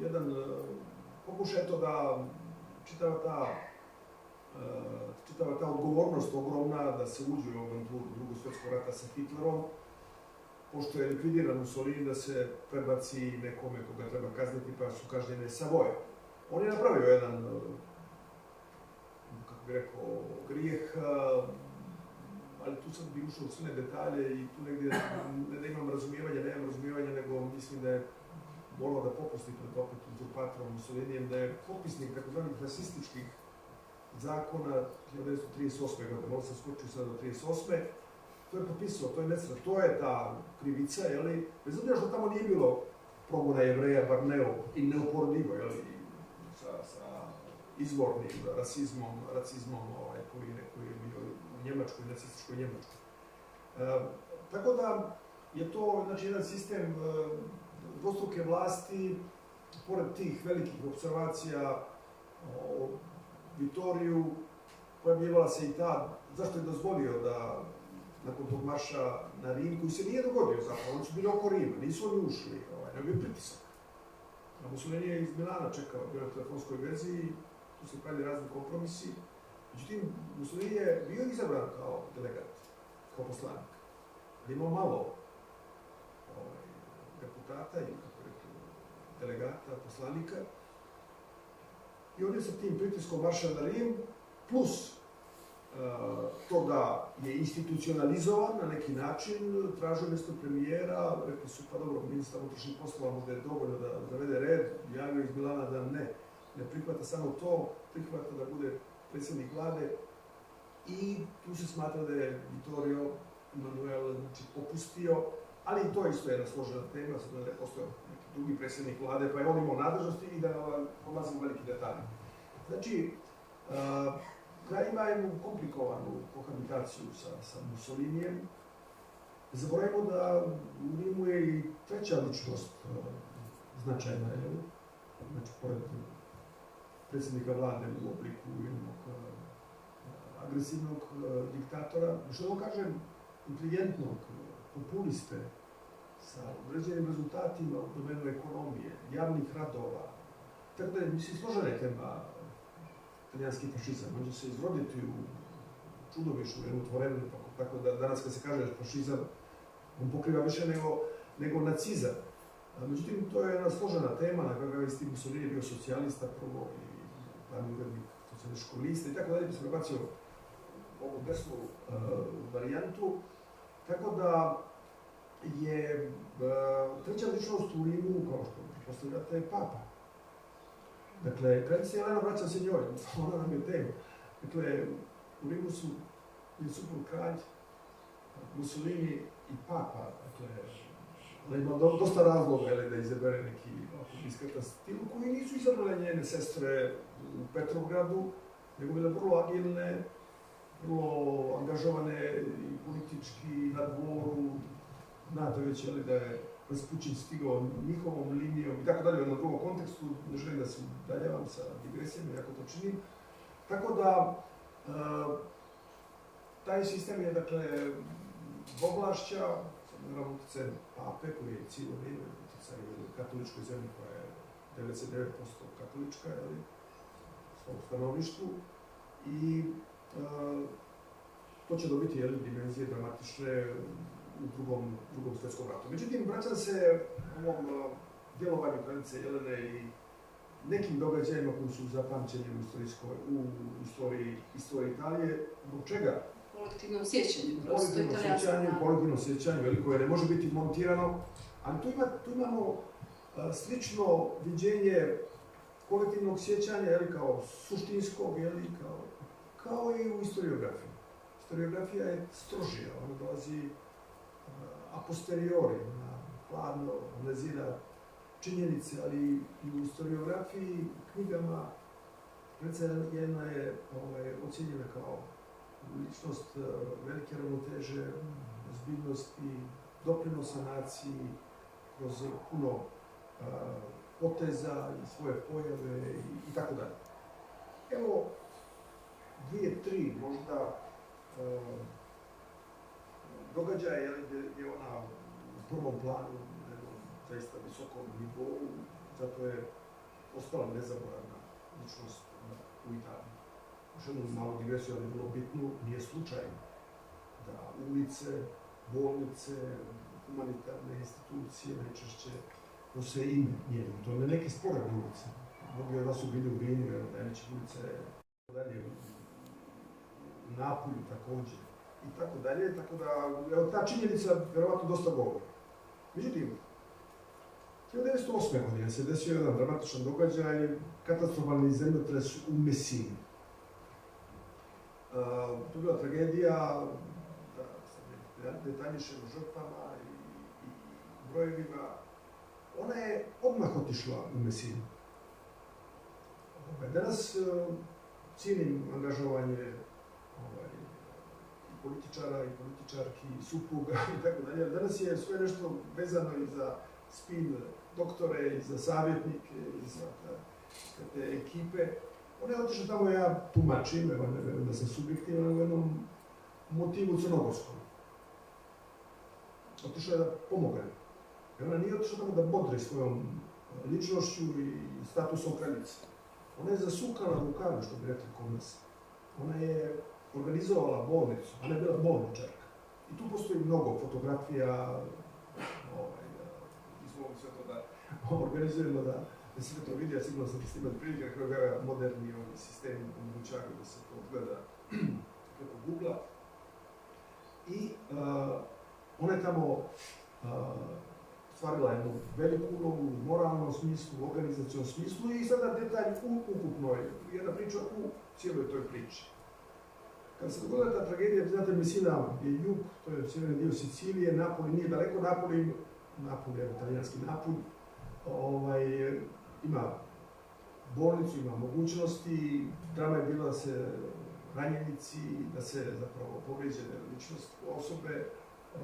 jedan pokušaj to da čitava ta odgovornost ogromna da se uđe u avanturu Drugog svjetskog rata sa Hitlerom, pošto je likvidiran Mussolini, da se prebaci nekome koga treba kazniti, pa su kažnjene Savoje. On je napravio jedan, kako bih rekao, grijeh, ali tu sad bi ušao u sve detalje i tu negdje ne da imam razumijevanja, nego mislim da je morao da popusti pred opet uzurpatorom Mussolinijem, da je popisnik takozvanih rasističkih zakona 1938. godine, malo sam skočio sada do 1938. To je popisao, to je nesrat, to je ta krivica, jeli, bez obzira što tamo nije bilo progona Jevreja, bar i neuporedivo, jeli, sa izvornim rasizmom koji je bio u Njemačkoj, nacističkoj Njemačkoj. Tako da je to, znači, jedan sistem dvostruke vlasti, pored tih velikih observacija o Vitoriju, pojavljivala se i ta, zašto je dozvolio da nakon tog marša na Rim, koji se nije dogodio zapravo, oni su bili oko Rima, nisu oni ušli, nego je pritisak. Mussolini je iz Milana čekao, bio na telefonskoj vezi, tu se pravili razni kompromisi. Međutim, Mussolini je bio izabran kao delegat, kao poslanik. Ali imao malo deputata ili, kako rekao, delegata, poslanika. I on je sa tim pritiskom marša na Rim, plus to da je institucionalizovan na neki način, tražio mjesto premijera, rekli su, pa dobro, ministar unutrašnjih poslova možda je dovoljno da zavede red, javio iz Milana da ne prihvata samo to, prihvata da bude predsjednik vlade i tu se smatra da je Vittorio Emanuele popustio, ali i to je isto jedna složena tema, sad da je postao neki drugi predsjednik vlade, pa je on imao nadležnosti i da odlazimo veliki detalji. Znači, kraj ima jednu komplikovanu kohabitaciju sa Mussolinijem. Zaboravimo da u Rimu je i treća ličnost značajna, znači pored predsjednika vlade u obliku jednog agresivnog diktatora, što ovo kažem, inteligentnog, populiste, sa određenim rezultatima u domenu ekonomije, javnih radova. Tako da je, mislim, složena je tema italijanski fašizam. Može se izroditi u čudovišnu, jednu tvorevinu, tako da danas kad se kaže fašizam, on pokriva više nego nacizam. Međutim, to je jedna složena tema, na kojoj je Mussolini bio socijalista prvo i glavni urednik socijalističkog lista i tako dalje, bi se prebacio ovu desnu varijantu. Tako da je treća ličnost u Rimu, kao što pretpostavljate, je Papa. Dakle, kraljica Jelena, vraćam se njoj, ona nam je tema. Dakle, u Rimu su suprug kralj, Mussolini i Papa, dakle, Ali ima dosta razloga da izabere neki diskretan stil koji nisu izabrale njene sestre u Petrovgradu, nego bile vrlo agilne, vrlo angažovane i politički na dvoru. Znate već da je Raspućin stigao njihovom linijom i tako dalje, u drugom kontekstu, ne želim da se udaljavam sa digresijama, jako to činim. Tako da, taj sistem je, dakle, oblašća, naravno utjecaj pape koji je cijelo vrijeme utjecaj u katoličkoj zemlji koja je 99% katolička, u svom stanovištu. I to će dobiti dimenzije dramatične u drugom svjetskom ratu. Međutim, vraćam se ovom djelovanju kraljice Jelene i nekim događajima koji su zapamćeni u istoriji Italije. Zbog čega? Kolektivnom sjećanju, prosto italijansko. Kolektivnom sjećanju, koje ne može biti montirano, ali tu imamo slično viđenje kolektivnog sjećanja, kao suštinskog, kao i u historiografiji. Historiografija je strožija, ona dolazi a posteriori, hladno analizira činjenice, ali i u historiografiji, knjigama, kraljica Jelena je ocjenjena kao ličnost velike ravnoteže, ozbiljnosti, doprinosa naciji, kroz puno poteza i svoje pojave i tako dalje. Evo, 2-3 možda događaje gdje je ona u prvom planu na jednom zaista visokom nivou, zato je ostala nezaboravna ličnost u Italiji. Još jednu malu digresiju, ali vrlo bitnu, nije slučajno da ulice, bolnice, humanitarne institucije najčešće nose ime njenu. To ne neke sporedne ulice. Mnogi od vas su bili u Rimu, najveće ulice, dalje, u Napolju također. I tako dalje, tako da ta činjenica vjerovatno dosta govori. Međutim, 1908. godine se desio jedan dramatičan događaj, katastrofalni zemljotres u Messini. To je bila tragedija, da se detaljišem o žrtvama i brojevima. Ona je odmah otišla u Messinu. Danas cijenim angažovanje političara i političarki, supruga i tako dalje. Danas je sve nešto vezano i za spin doktore, i za savjetnike, i za te ekipe. Ona je otišla tamo, ja tumačim, evo ne vjerujem da sam subjektivan u jednom motivu crnogorskom. Otišla je da pomogne. Jer ona nije otišla tamo da bodre svojom ličnošću i statusom kraljice. Ona je zasukala rukave, što bi rekli kod nas. Ona je organizovala bolnicu, ona je bila bolničarka. I tu postoji mnogo fotografija, izvolimo sve to da organizujemo, da se to vidi, ja sigurno sam da ste imali prilike, na kraju moderni sistemi omogućavaju da se to gleda preko Google-a. I ona je tamo stvarila jednu veliku ulogu u moralnom smislu, u organizacijom smislu i sada detalj u ukupnoj, jedna priča u cijeloj toj priči. Kada se dogodila ta tragedija, znate, Messina je jug, to je sjeverni dio Sicilije, Napoli nije daleko, Napoli je italijanski Napolj, ima bolnicu, ima mogućnosti, drama je bila da se ranjenici, da se zapravo povrijeđene ličnost osobe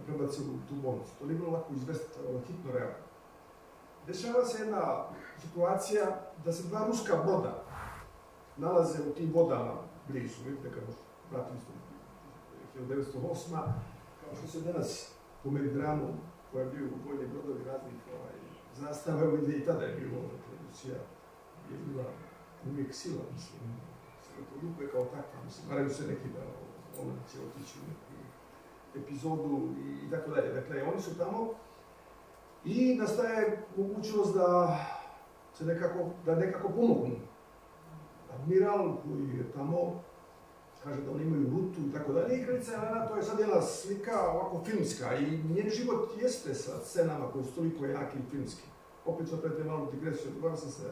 prebaci u tu bolnicu. To nije bilo lako izvesti, hitno reagno. Dešava se jedna situacija da se dva ruska broda nalaze u tim vodama blizu, vidite kako vratili smo 1908. Kao što se danas po Mediteranu, koja je bio u vojni brodovi raznih zastava, evo i tada je bilo, Rusija je bila uvijek sila, mislim, Svetoljupe kao takva, mislim, varaju se neki da ona će otići u neku epizodu i tako dalje. Dakle, oni su tamo i nastaje mogućnost da se nekako pomognu. Admiral koji je tamo kaže da oni imaju rutu i tako dalje. I kraljica Jelena, to je sad jedna slika ovako filmska i njen život jeste sa scenama koje su toliko jaki i filmski. Opet ću napraviti malu digresiju, odgovaram sam sa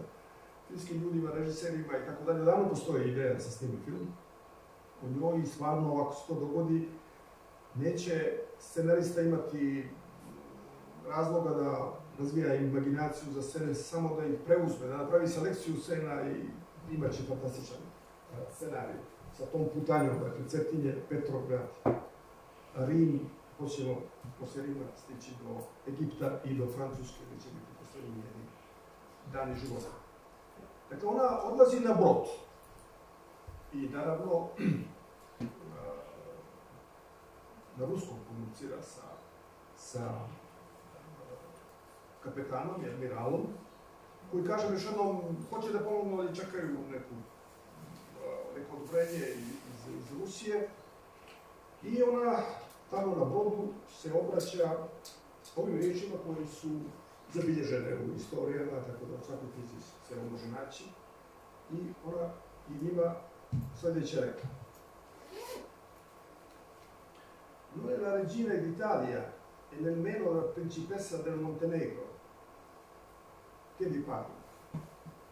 filmskim ljudima, režiserima i tako dalje. Davno postoji ideja da se snimi film o njoj i stvarno, ako se to dogodi, neće scenarista imati razloga da razvija imaginaciju za scene, samo da ih preuzme, da napravi selekciju scena i imaće fantastičan scenarij sa tom putanjom, dakle Cetinje, Petrograd, Rim, hoćemo poslije Rima stići do Egipta i do Francuske, gdje će biti posljednji njeni dani života. Dakle, ona odlazi na brod i naravno na ruskom komunicira sa kapetanom i admiralom, koji kaže još jednom, hoće da pomognu, ali čekaju neko odobrenje iz Rusije. I ona tamo na brodu se obraća ovim riječima koji su zabilježene u istorijama, tako da u svakoj knjizi se on može naći. I ona i njima sljedeće rekla. Non è la regina d'Italia e nemmeno la principessa del Montenegro che vi parla.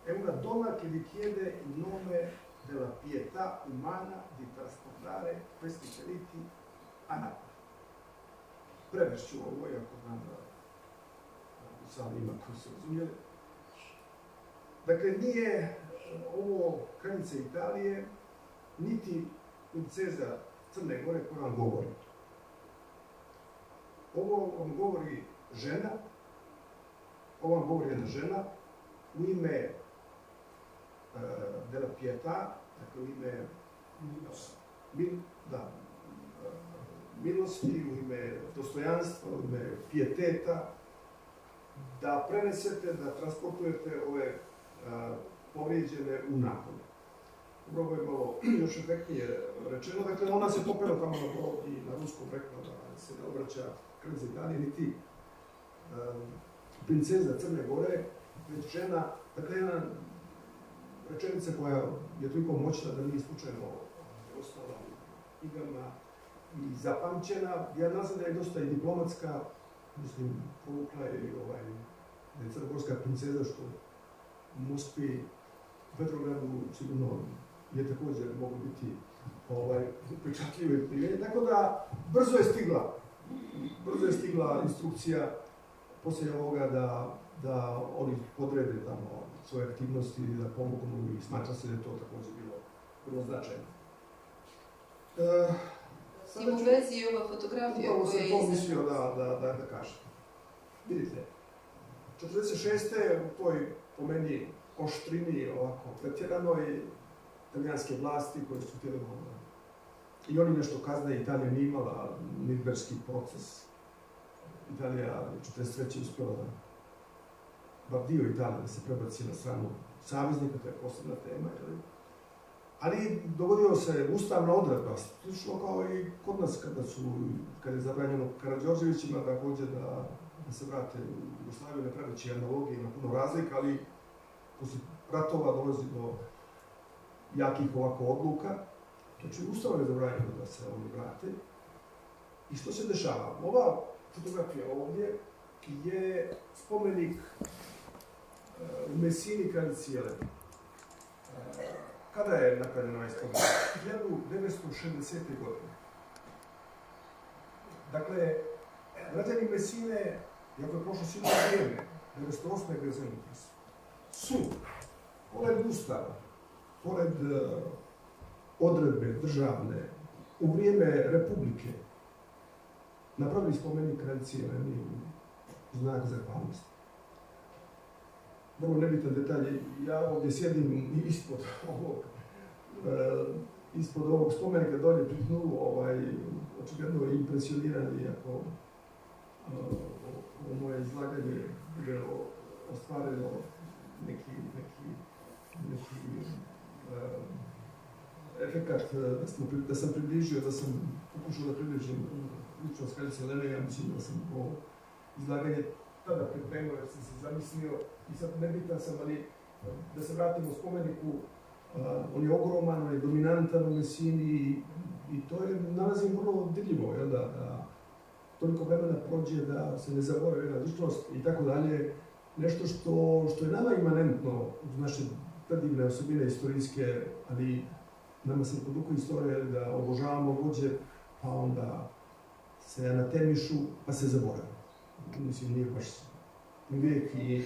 È una donna che vi chiede in nome della pietà umana di trasportare questi feriti a Napoli. Prevešću ovo, iako znam da u sali ima koji se razumijeli. Dakle, nije ovo kraljica Italije, niti princeza Crne Gore koja vam govori. Ovo vam govori žena, ovo vam govori jedna žena u ime della pietà, dakle u ime milosti, u ime dostojanstva, u ime pijeteta, da prenesete, da transportujete ove povrijeđene u Napolje. Upravo je malo još efektnije rečeno, dakle ona se popela tamo na brod i na ruskom rekla da se ne obraća kraljica Italije, niti princeza Crne Gore, već žena, dakle jedna rečenica koja je toliko moćna da nije slučajno ostala u knjigama i zapamćena. Ja nazvam da je dosta i diplomatska, mislim, povukla je da je crnogorska princeza što u Moskvi, u Petrogradu sigurno je također mogu biti upečatljive primjene. Tako da brzo je stigla instrukcija poslije ovoga da oni podrede tamo svoje aktivnosti i da pomognu i smatra se da je to također bilo vrlo značajno. I u vezi je ova fotografija koja je izdana. Upravo sam to mislio da kažem. Vidite, 46. u toj, po meni, oštrini, ovako, pretjeranoj italijanske vlasti koje su htjeli i oni nešto kazne, Italija nije imala Nürnberški proces. Italija 43. uspjela da bar dio Italije da se prebaci na stranu saveznika, to je posebna tema. Ali dogodio se ustavna odredba, slično kao i kod nas kad je zabranjeno Karađorđevićima također da se vrate u Jugoslaviju, ne praveći analogije, ima puno razlika, ali poslije ratova dolazi do jakih ovako odluka. Znači, Ustavom je zabranjeno da se oni vrate. I što se dešava? Ova fotografija ovdje je spomenik u Messini kraljici Jeleni. Kada je napravljen ovaj spomenik? 1960. godine. Dakle, građani Messine, iako je prošlo silno vrijeme, 1908. građanika su, pored Ustava, pored odredbe državne, u vrijeme Republike, napravili spomenik kraljici Jeleni u znak zahvalnosti. Vrlo nebitan detalj, ja ovdje sjedim ispod ovog spomenika dolje pri dnu, očigledno je impresioniran, iako moje izlaganje je ostvarilo neki efekat da sam približio, da sam pokušao da približim ličnost kraljice Jelene. Ja mislim da sam ovo izlaganje tada pripremio jer sam se zamislio i sad nebitan sam, ali da se vratimo u spomeniku, on je ogroman, on je dominantan u Messini i to je, nalazim vrlo dirljivo, da toliko vremena prođe, da se ne zaboravi jedna ličnost i tako dalje. Nešto što je nama imanentno uz naše predivne osobine istorijske, ali nama se pod duhu istorije da obožavamo vođe, pa onda se anatemišu, pa se zaboravi. mislim, nije baš uvijek i...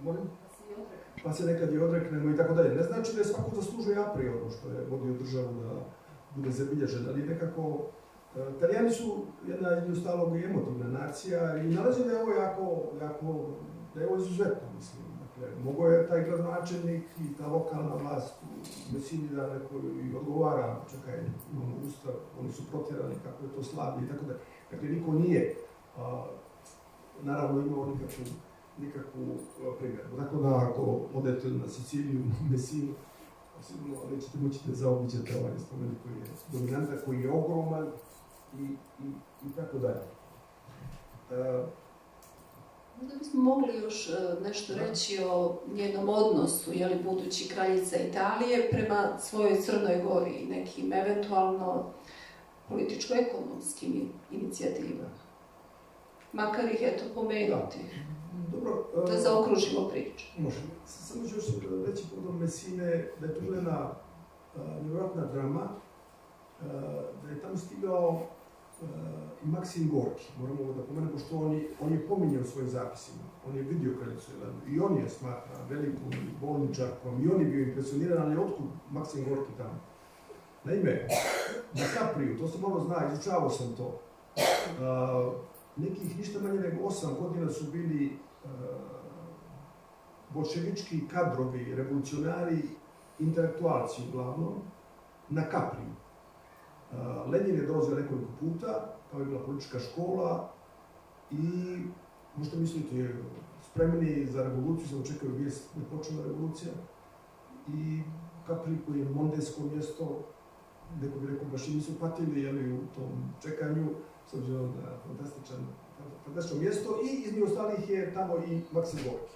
Molim? Pa se i odreknemo. Pa se nekad i odreknemo i tako dalje. Ne znači da je svako zaslužuje a priori što je vodio državu da bude zabilježen, ali nekako Talijani su jedna između i emotivna nacija i nalazi da je ovo da je ovo izuzetno, mislim. Dakle, mogo je taj gradonačelnik i ta lokalna vlast u Messini da neko i odgovara, čekaj, imamo ustav, oni su protjerani, kako je to slavno i tako da. Dakle, niko nije, naravno, imao nikakvu primjeru. Tako da, ako odete na Siciliju, Messinu, sigurno nećete moći da zaobiđete ovaj spomenik koji je dominantan, koji je ogroman i tako dalje. Možda bismo mogli još nešto reći o njenom odnosu, je li budući kraljica Italije, prema svojoj Crnoj Gori i nekim eventualno političko-ekonomskim inicijativama. Makar ih eto pomenuti. Dobro. Da zaokružimo priču. Može. Samo ću još reći povodom Messine da je to bila jedna nevjerojatna drama, da je tamo stigao i Maksim Gorki, moramo da pomenem, pošto on je pominjao u svojim zapisima, on je vidio kraljicu Jelenu i on je smatra velikom bolničarkom i on je bio impresioniran, ali otkud Maksim Gorki tamo? Naime, na Capriju, to se malo zna, izučavao sam to, nekih ništa manje nego 8 godina su bili bolševički kadrovi, revolucionari, intelektualci uglavnom, na Capriju. Lenin je dolazio nekoliko puta, kao je bila politička škola i možete misliti, spremni za revoluciju, sam očekao vijest da je počela revolucija i Capri koji je mondesko mjesto, neko bi rekao baš i nisu patili, jeli, u tom čekanju, s obzirom na fantastično mjesto i između ostalih je tamo i Maksim Gorki.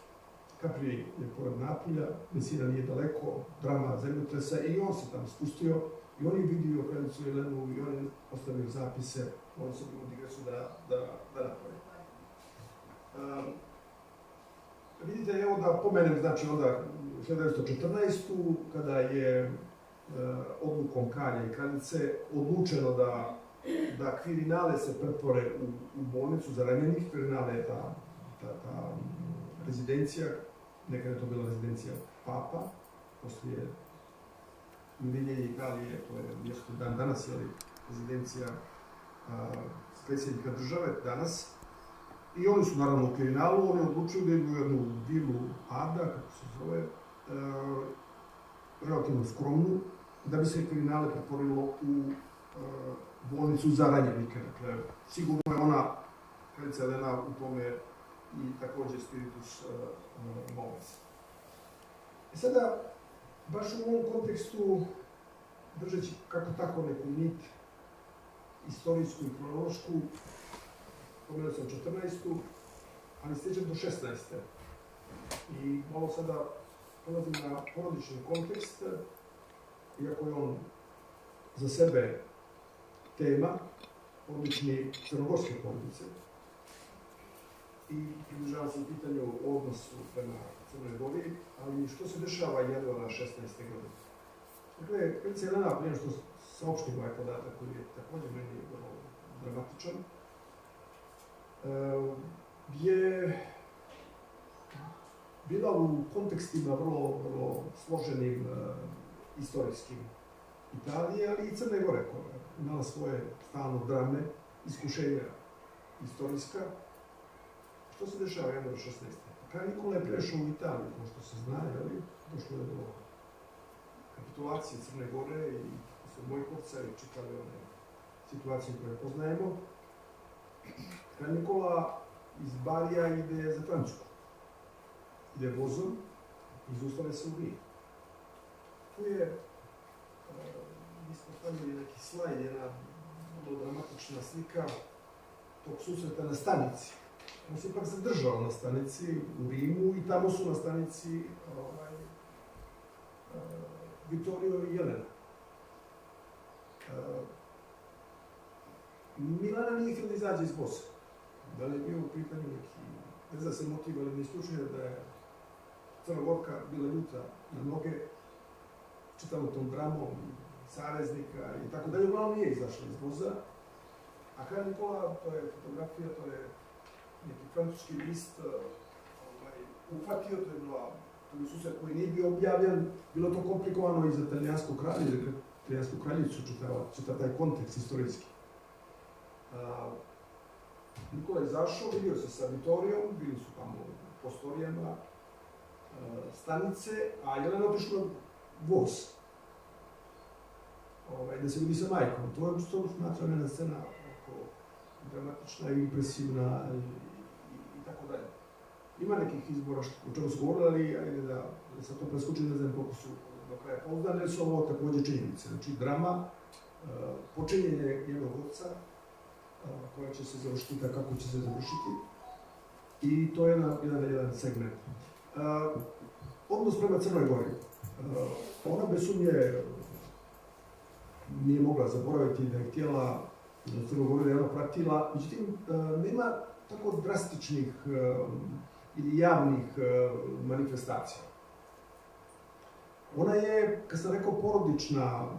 Capri je pored Napulja, Messina nije daleko, drama zemljotresa i on se tamo spustio i on je vidio kraljicu Jelenu i on je ostavio zapise, on se bilo digresu da napravi. Vidite, evo da pomenem, znači onda 1914. kada je odlukom kralja i kraljice odlučeno da Quirinale se pretvore u bolnicu za ranjenih. Quirinale je ta rezidencija, nekada je to bila rezidencija Papa, poslije Ujedinjenja Italije, to je mjesto dan danas, je rezidencija predsjednika države danas. I oni su naravno u Quirinalu, oni odlučili da idu jednu vilu Ada, kako se zove, relativno skromnu, da bi se Quirinale pretvorilo u bolnicu za ranjenike. Dakle, sigurno je ona, kraljica Jelena, u tome i također spiritus bolnice. I sada, baš u ovom kontekstu, držeći kako tako neku nit istorijsku i kronološku, pomenuo sam 14. ali stižem do 16. I malo sada polazim na porodični kontekst, iako je on za sebe tema, porodični crnogorske porodice. I približavam se u pitanju o odnosu prema Crnoj Gori, ali što se dešava januara 16. godine. Dakle, kraljica Jelena, prije što saopštim ovaj podatak koji je također meni vrlo dramatičan, je bila u kontekstima vrlo složenim istorijskim Italije, ali i Crne Gore, koja imala svoje stalno drame, iskušenja istorijska. Što se dešava u januaru 16. Kralj Nikola je prešao u Italiju, kao što se zna, došlo je do kapitulacije Crne Gore i posle Mojkovca i čitave one situacije koje poznajemo. Kralj Nikola iz Barija ide za Francusku. Ide vozom i zaustavlja se u Rimu. Tu je, mi smo stavili neki slajd, jedna vrlo dramatična slika tog susreta na stanici. On se ipak zadržao na stanici u Rimu i tamo su na stanici Vittorio i Jelena. Milana nije htjela da izađe iz Bosne. Da li je bio u pitanju neki, ne zna se motiv, ali mi isključuje da je Crnogorka bila ljuta na noge, čitamo tom dramom saveznika i tako dalje, uglavnom nije izašla iz voza. A kralj Nikola, to je fotografija, to je neki francuski list uhvatio, to je susret koji nije bio objavljen, bilo to komplikovano i za talijansku kraljicu, talijansku kraljicu čita taj kontekst istorijski. Nikola je izašao, vidio se sa Vitorijom, bili su tamo u prostorijama stanice, a Jelena otišla voz. Da se vidi sa majkom. To je što smatram jedna scena dramatična i impresivna i tako dalje. Ima nekih izbora o čemu su govorili, ali ajde da sad to preskočim, ne znam koliko su do kraja pouzdane, su ovo također činjenice. Znači drama, počinjenje njegovog oca, koja će se završiti kako će se završiti. I to je jedan segment. Odnos prema Crnoj Gori. Ona bez sumnje nije mogla zaboraviti da je htjela Crnu Goru, da je ona pratila. Međutim, nema tako drastičnih ili javnih manifestacija. Ona je, kad sam rekao,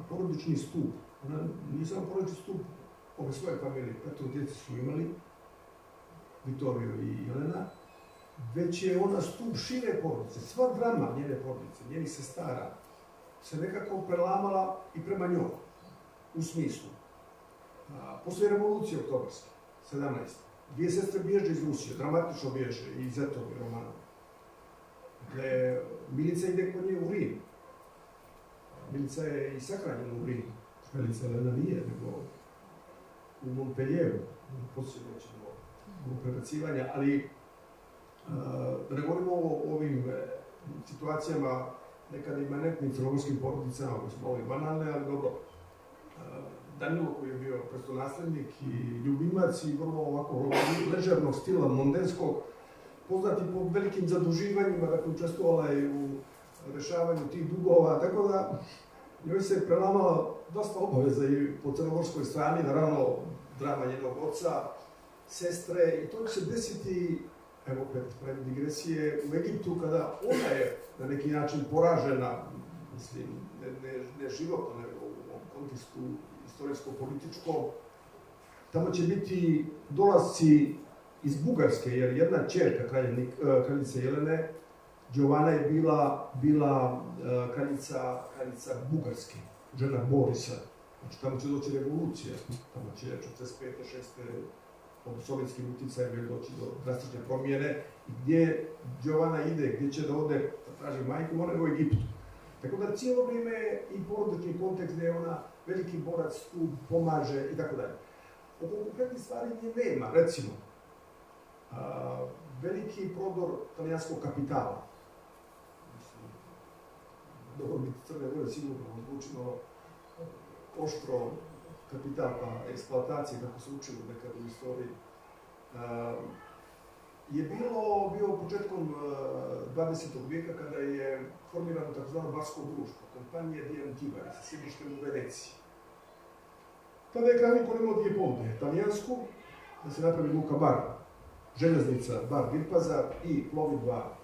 porodični stup. Ona nije samo porodični stup ove svoje familije, petoro djece su imali, Vitorio i Jelena, već je ona stup šire porodice. Sva drama njene porodice, njenih sestara, se nekako prelamala i prema njoj, u smislu. Poslije revolucije oktobarske, 17. Dvije sestre bježe iz Rusije, dramatično bježe, i Zetovi, Romanovi. Dakle, Milica ide kod nje u Rim. Milica je i sahranjena u Rim. Milica Jelena nije, nego u Montpellieru, poslije nećemo prebacivanja, ali da ne govorimo o ovim situacijama nekada imanentnim crnogorskim porodicama, koje su malo i banalne, ali dobro. Danilo, koji je bio prestolonaslednik i ljubimac i vrlo ovako ležernog stila, mondenskog, poznati po velikim zaduživanjima, dakle učestvovala je u rešavanju tih dugova, tako da njoj se prelamala dosta obaveza i po crnogorskoj strani, naravno drama njenog oca, sestre, i to će se desiti, evo opet pravi digresije, u Egiptu, kada ona je na neki način poražena, mislim, ne životno, nego u ovom kontekstu istorijsko-političkom. Tamo će biti dolasci iz Bugarske, jer jedna ćerka kraljice Jelene, Giovanna, je bila kraljica Bugarske, žena Borisa. Znači, tamo će doći revolucija, tamo će 45. 6. pod sovjetskim utjecajem doći do drastične promjene. Gdje Giovanna ide, gdje će da ode, da traži majku, ona je u Egiptu. Tako da cijelo vrijeme i porodični kontekst gdje je ona veliki borac, tu pomaže i tako dalje. Oko konkretnih stvari gdje nema, recimo, veliki prodor talijanskog kapitala. Dobro biti Crne Gore sigurno odlučilo oštro kapital pa eksploatacije, kako se učilo nekad u istoriji, je bio početkom 20. vijeka kada je formirano tzv. Barsko društvo, kompanije Diamantibari sa sjedištem u Veneciji. Tada je kralj Nikola imao dvije ponude, talijansku, da se napravi luka Bar, željeznica Bar Virpazar i plovidba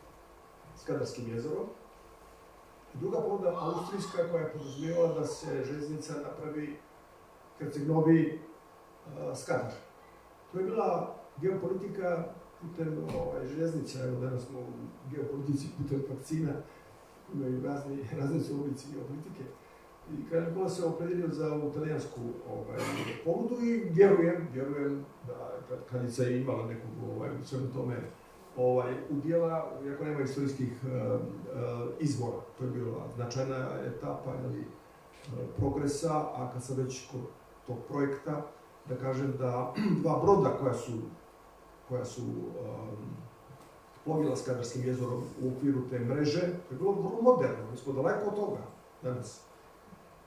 Skadarskim jezerom. Druga ponuda, austrijska, koja je podrazumijevala da se željeznica napravi Herceg-Novi Skadar. To je bila geopolitika putem željeznica, evo danas smo u geopolitici putem vakcina, imaju razne su oblici geopolitike. I kralj Nikola se opredelio za ovu talijansku ponudu i vjerujem da kraljica je imala nekog u svemu tome udjela, iako nema istorijskih izvora. To je bila značajna etapa ili progresa, a kad sam već kod tog projekta, da kažem da dva broda koja su plovila Skadarskim jezerom u okviru te mreže, to je bilo vrlo moderno, mi smo daleko od toga danas.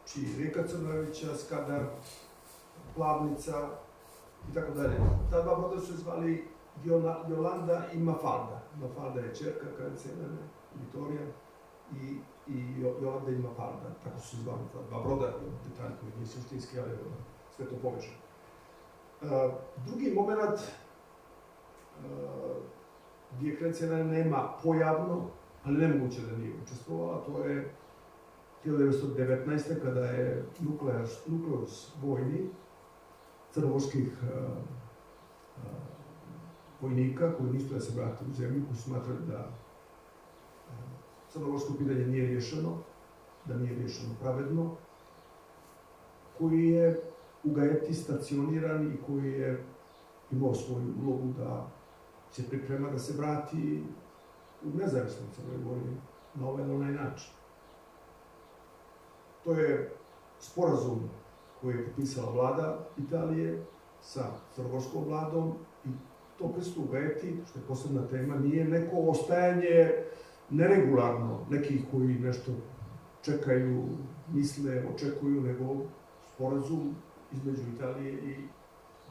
Čiji rijeka Crnojevića, Skadar, Plavnica i tako dalje. Ta dva broda su zvali Jolanda i Mafalda. Mafalda je ćerka kraljice Jelene, Vitorija, i Jolanda i Mafalda. Tako su se zvali ta dva broda, detalj koji nije suštinski, ali sve to poveženo. Drugi moment gdje kraljica Jelena nema pojavno, ali nemoguće da nije učestvovala, to je 1919. kada je nukleus vojni crnogorskih vojnika koji nisu da se vrate u zemlju, koji su smatrali da crnogorsko pitanje nije rješeno, da nije rješeno pravedno, koji je u Gaeti stacioniran i koji je imao svoju ulogu da se priprema da se vrati u nezavisnu Crnoj Gori na ovaj ili onaj način. To je sporazum koji je potpisala vlada Italije sa crnogorskom vladom i to prisustvo u Gaeti, što je posebna tema, nije neko ostajanje neregularno nekih koji nešto čekaju, misle, očekuju, nego sporazum između Italije i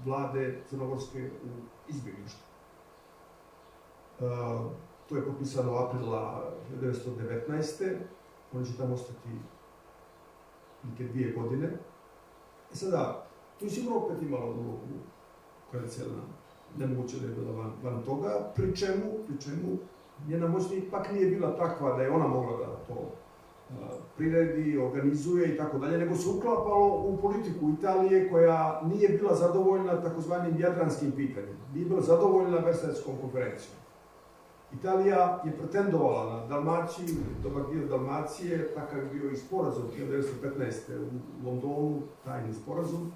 vlade crnogorske u izbjeglištvu. To je potpisano aprila 1919. Oni će tamo ostati neke 2 godine. I sada, tu je sigurno opet imala ulogu koja je cijela nemoguće da je bila van toga, pri čemu njena moć ipak nije bila takva da je ona mogla da to priredi, organizuje i tako dalje, nego se uklapalo u politiku Italije koja nije bila zadovoljna takozvanim jadranskim pitanjem, nije bila zadovoljna Versajskom konferencijom. Italija je pretendovala na Dalmaciju, dobar dio Dalmacije, takav je bio i sporazum 1915. u Londonu, tajni sporazum,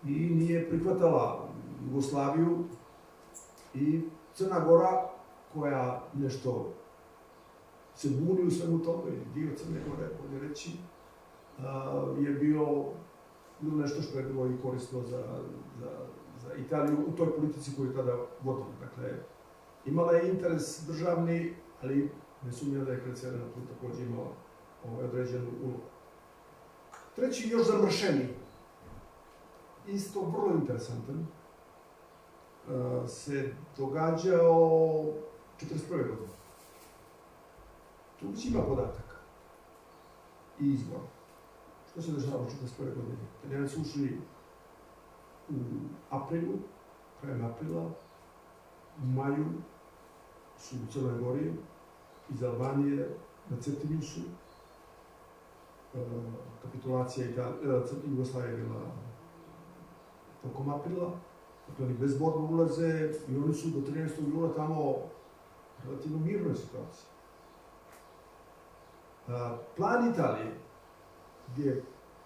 i nije prihvatala Jugoslaviju i Crna Gora, koja nešto se buni u svemu tome, dio Crne Gore, bolje reći, je bilo nešto što je bilo i korisno za Italiju u toj politici koju je tada vodila. Dakle, imala je interes državni, ali ne sumnjam da je Krecerina tu također imala određenu ulogu. Treći, još zamršeni, isto vrlo interesantan, se događao 1941. godine. Tu već ima podataka i izbor. Što se dešava u 1941. godine? Italijani su ušli u aprilu, krajem aprila, u maju su u Crnoj Gori, iz Albanije na Cetinju su. Kapitulacija Jugoslavije je bila tokom aprila. Dakle, oni bezborno ulaze i oni su do 13. jula tamo relativno mirnoj situaciji. Plan Italije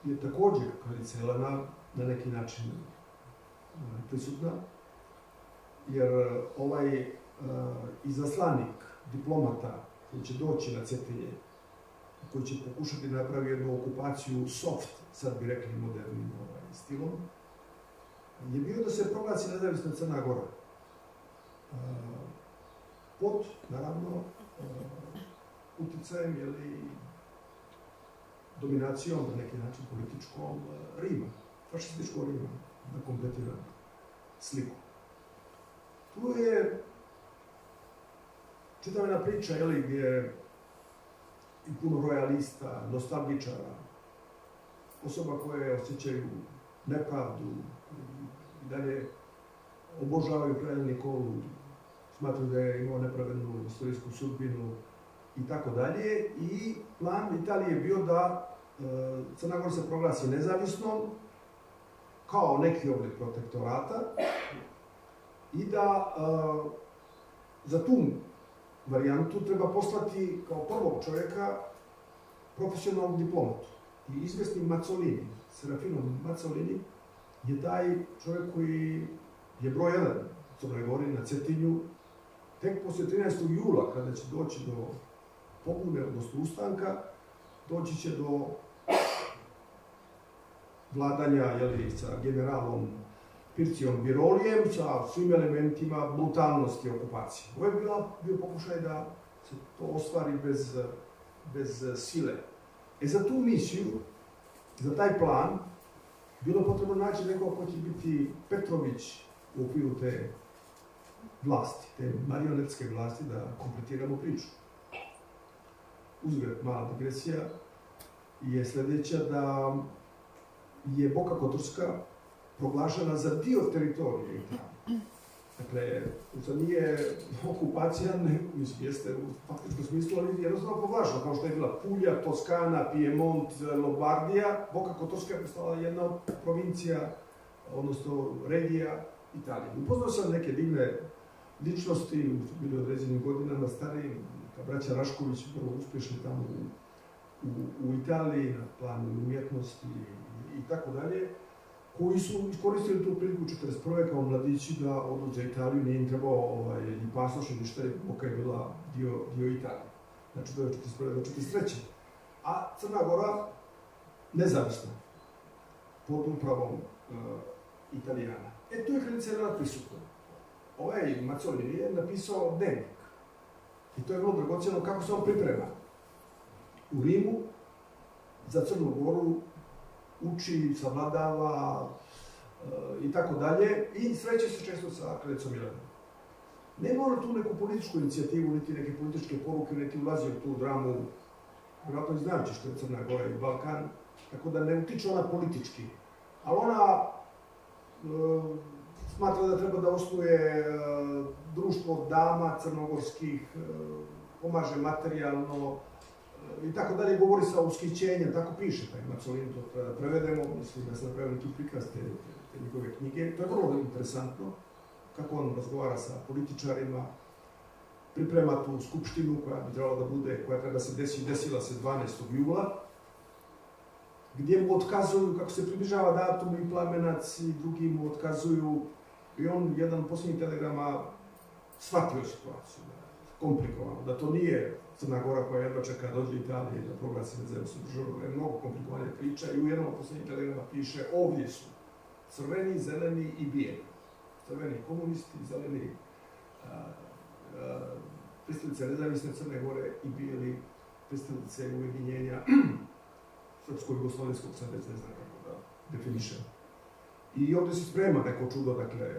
je također, kao i Celana, na neki način prisutna, jer ovaj izaslanik, diplomata koji će doći na Cetinje, koji će pokušati napraviti jednu okupaciju soft, sad bi rekli modernim stilom, je bio da se proglasi nezavisna Crna Gora. Pod, naravno, uticajem ili dominacijom, na neki način političkom Rima, fašističkog Rima, da kompletira sliku. Tu je čitava jedna priča, gdje je i puno rojalista, nostalgičara, osoba koje osjećaju nepravdu, i dalje obožavaju kralja Nikolu, smatruju da je imao nepravednu istorijsku sudbinu i tako dalje. I plan Italije je bio da Crna Gora se proglasi nezavisnom, kao neki oblik protektorata, i da za tu varijantu treba poslati kao prvog čovjeka profesionalnog diplomatu. I izvesni Mazzolini, Serafino Mazzolini, je taj čovjek koji je broj 1 u Crnoj Gori na Cetinju. Tek poslije 13. jula, kada će doći do pobune, odnosno ustanka, doći će do vladanja sa generalom Pircijom Birolijem, sa svim elementima brutalnosti okupacije. Ovo je bio pokušaj da se to ostvari bez sile. Za tu misiju, za taj plan, bilo potrebno naći nekog ko će biti Petrović u okviru te vlasti, te marionetske vlasti, da kompletiramo priču. Uzgled, mala digresija, je sljedeća da je Boka Kotorska proglašena za dio teritorije Italije. Dakle, to nije okupacija, jeste u faktičkom smislu, ali jednostavno proglašena, kao što je bila Pulja, Toskana, Piemont, Lombardija. Boka Kotorska je postala jedna od provincija, odnosno regija Italije. Upoznao sam neke divne ličnosti, bili određenim godinama stariji, kao braća Rašković, vrlo uspješni tamo u Italiji, na planu umjetnosti i tako dalje, koji su iskoristili tu priliku 1941. kao mladići da odu za Italiju, nije im trebao ni pasoš, ništa, Boka je bila dio Italije. Znači, to je 1941. do 1943. A Crna Gora nezavisna, pod upravom Italijana. Tu je kraljica Elena prisutna. Ovaj Mazzolini je napisao dnevnik. I to je vrlo dragocjeno kako se on priprema. U Rimu, za Crnu Goru, uči, savladava i tako dalje, i sreće se često sa kraljicom Jelenom. Nema ona tu neku političku inicijativu, niti neke političke poruke, niti ulazi u tu dramu, vjerojatno i znajući što je Crna Gora i Balkan, tako da ne utiče ona politički. Ali ona smatra da treba da osnuje društvo dama crnogorskih, pomaže materijalno i tako dalje, govori sa ushićenjem, tako piše taj Mazzolini, to treba da prevedemo, mislim da se napravio neki prikaz te njegove knjige. To je vrlo interesantno, kako on razgovara sa političarima, priprema tu skupštinu koja bi trebala da bude, koja treba da se desila se 12. jula, gdje mu otkazuju, kako se približava datum, i Plamenac i drugi mu otkazuju, i on jedan posljednjih telegrama shvatio situaciju, komplikovano, da to nije Crna Gora koja jedva čeka dođe Italije da proglasi nezavisnu državu, je mnogo komplikovanija priča, i u jednom od posljednjih telegrama piše: ovdje su crveni, zeleni i bijeli. Crveni komunisti, zeleni pristalice nezavisne Crne Gore i bijeli pristalice ujedinjenja srpsko-jugoslovenskog, sad već ne znam kako da definišem. I ovdje se sprema neko čudo, dakle,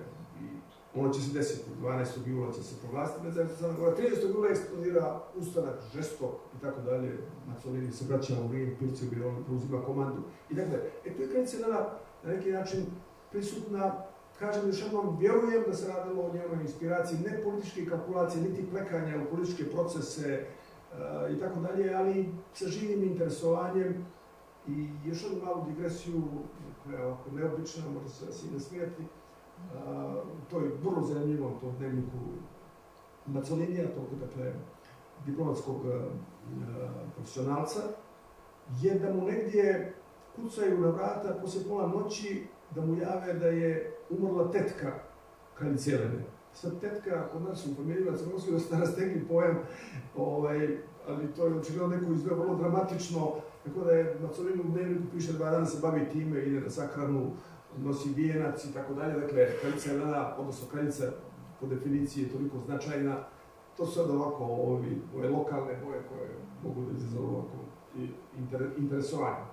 ono će se desiti, 12. jula će se proglasiti nezavisna Crna Gora, 30. jula eksplodira ustanak, žestok i tako dalje, Mazzolini se vraća u Rim, Pircio Biroli preuzima komandu i tako dalje. Tu je kraljica Elena na neki način prisutna. Kažem još jednom, vjerujem da se radilo o njenoj inspiraciji, ne političke kalkulacije, niti plekanja u političke procese i tako dalje, ali sa živim interesovanjem. I još jednu malu digresiju, koja je ovako neobična, možda se i ne smijeti, to je vrlo zanimljivo u tom dnevniku Mazzolinija, tog, dakle, diplomatskog profesionalca, je da mu negdje kucaju na vrata poslije pola noći da mu jave da je umrla tetka kraljice Jelene. Sad tetka, kod nas u familijima crnogorskoj dosta rastegli pojam, ali to je očigledno neko izveo vrlo dramatično, tako da je Mazzolini u dnevniku piše 2 dana se bavi time, ide na sahranu, nosi vijenac i tako dalje. Dakle, kraljica Jelena, odnosno kraljica po definiciji je toliko značajna. To su sad ovako ove lokalne boje koje mogu da izazovu ovako interesovanje.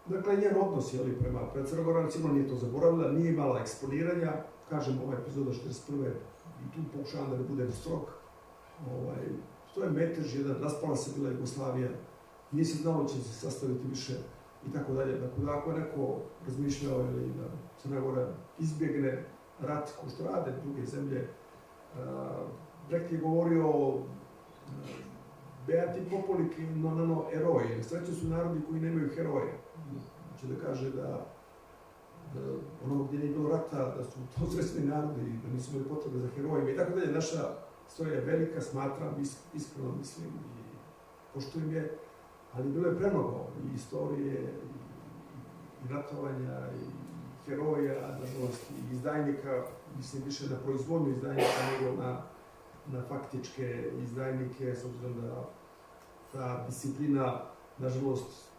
Dakle, njen odnos prema Crnogoranu sigurno nije to zaboravila, nije imala eksponiranja. Kažem, ova epizoda 1941. i tu pokušavam da ne budem strog. To je metež jedan, raspala se bila Jugoslavija, nije se znalo će se sastaviti više i tako dalje. Dakle, ako je neko razmišljao da Crna Gora izbjegne rat, ko što rade druge zemlje, Brecht je govorio o beati populi che non hanno eroi. Sreću su narodi koji nemaju heroje. Znači da kaže da ono gdje nije bilo rata, da su to srećni narodi, da nisu imali potrebe za herojima i tako dalje. Naša istorija je velika, smatram, iskreno mislim i poštujem je, ali bilo je premnogo i istorije, i ratovanja, i heroja, nažalost, i izdajnika, mislim više na proizvodnju izdajnika nego na faktičke izdajnike, s obzirom da ta disciplina, nažalost,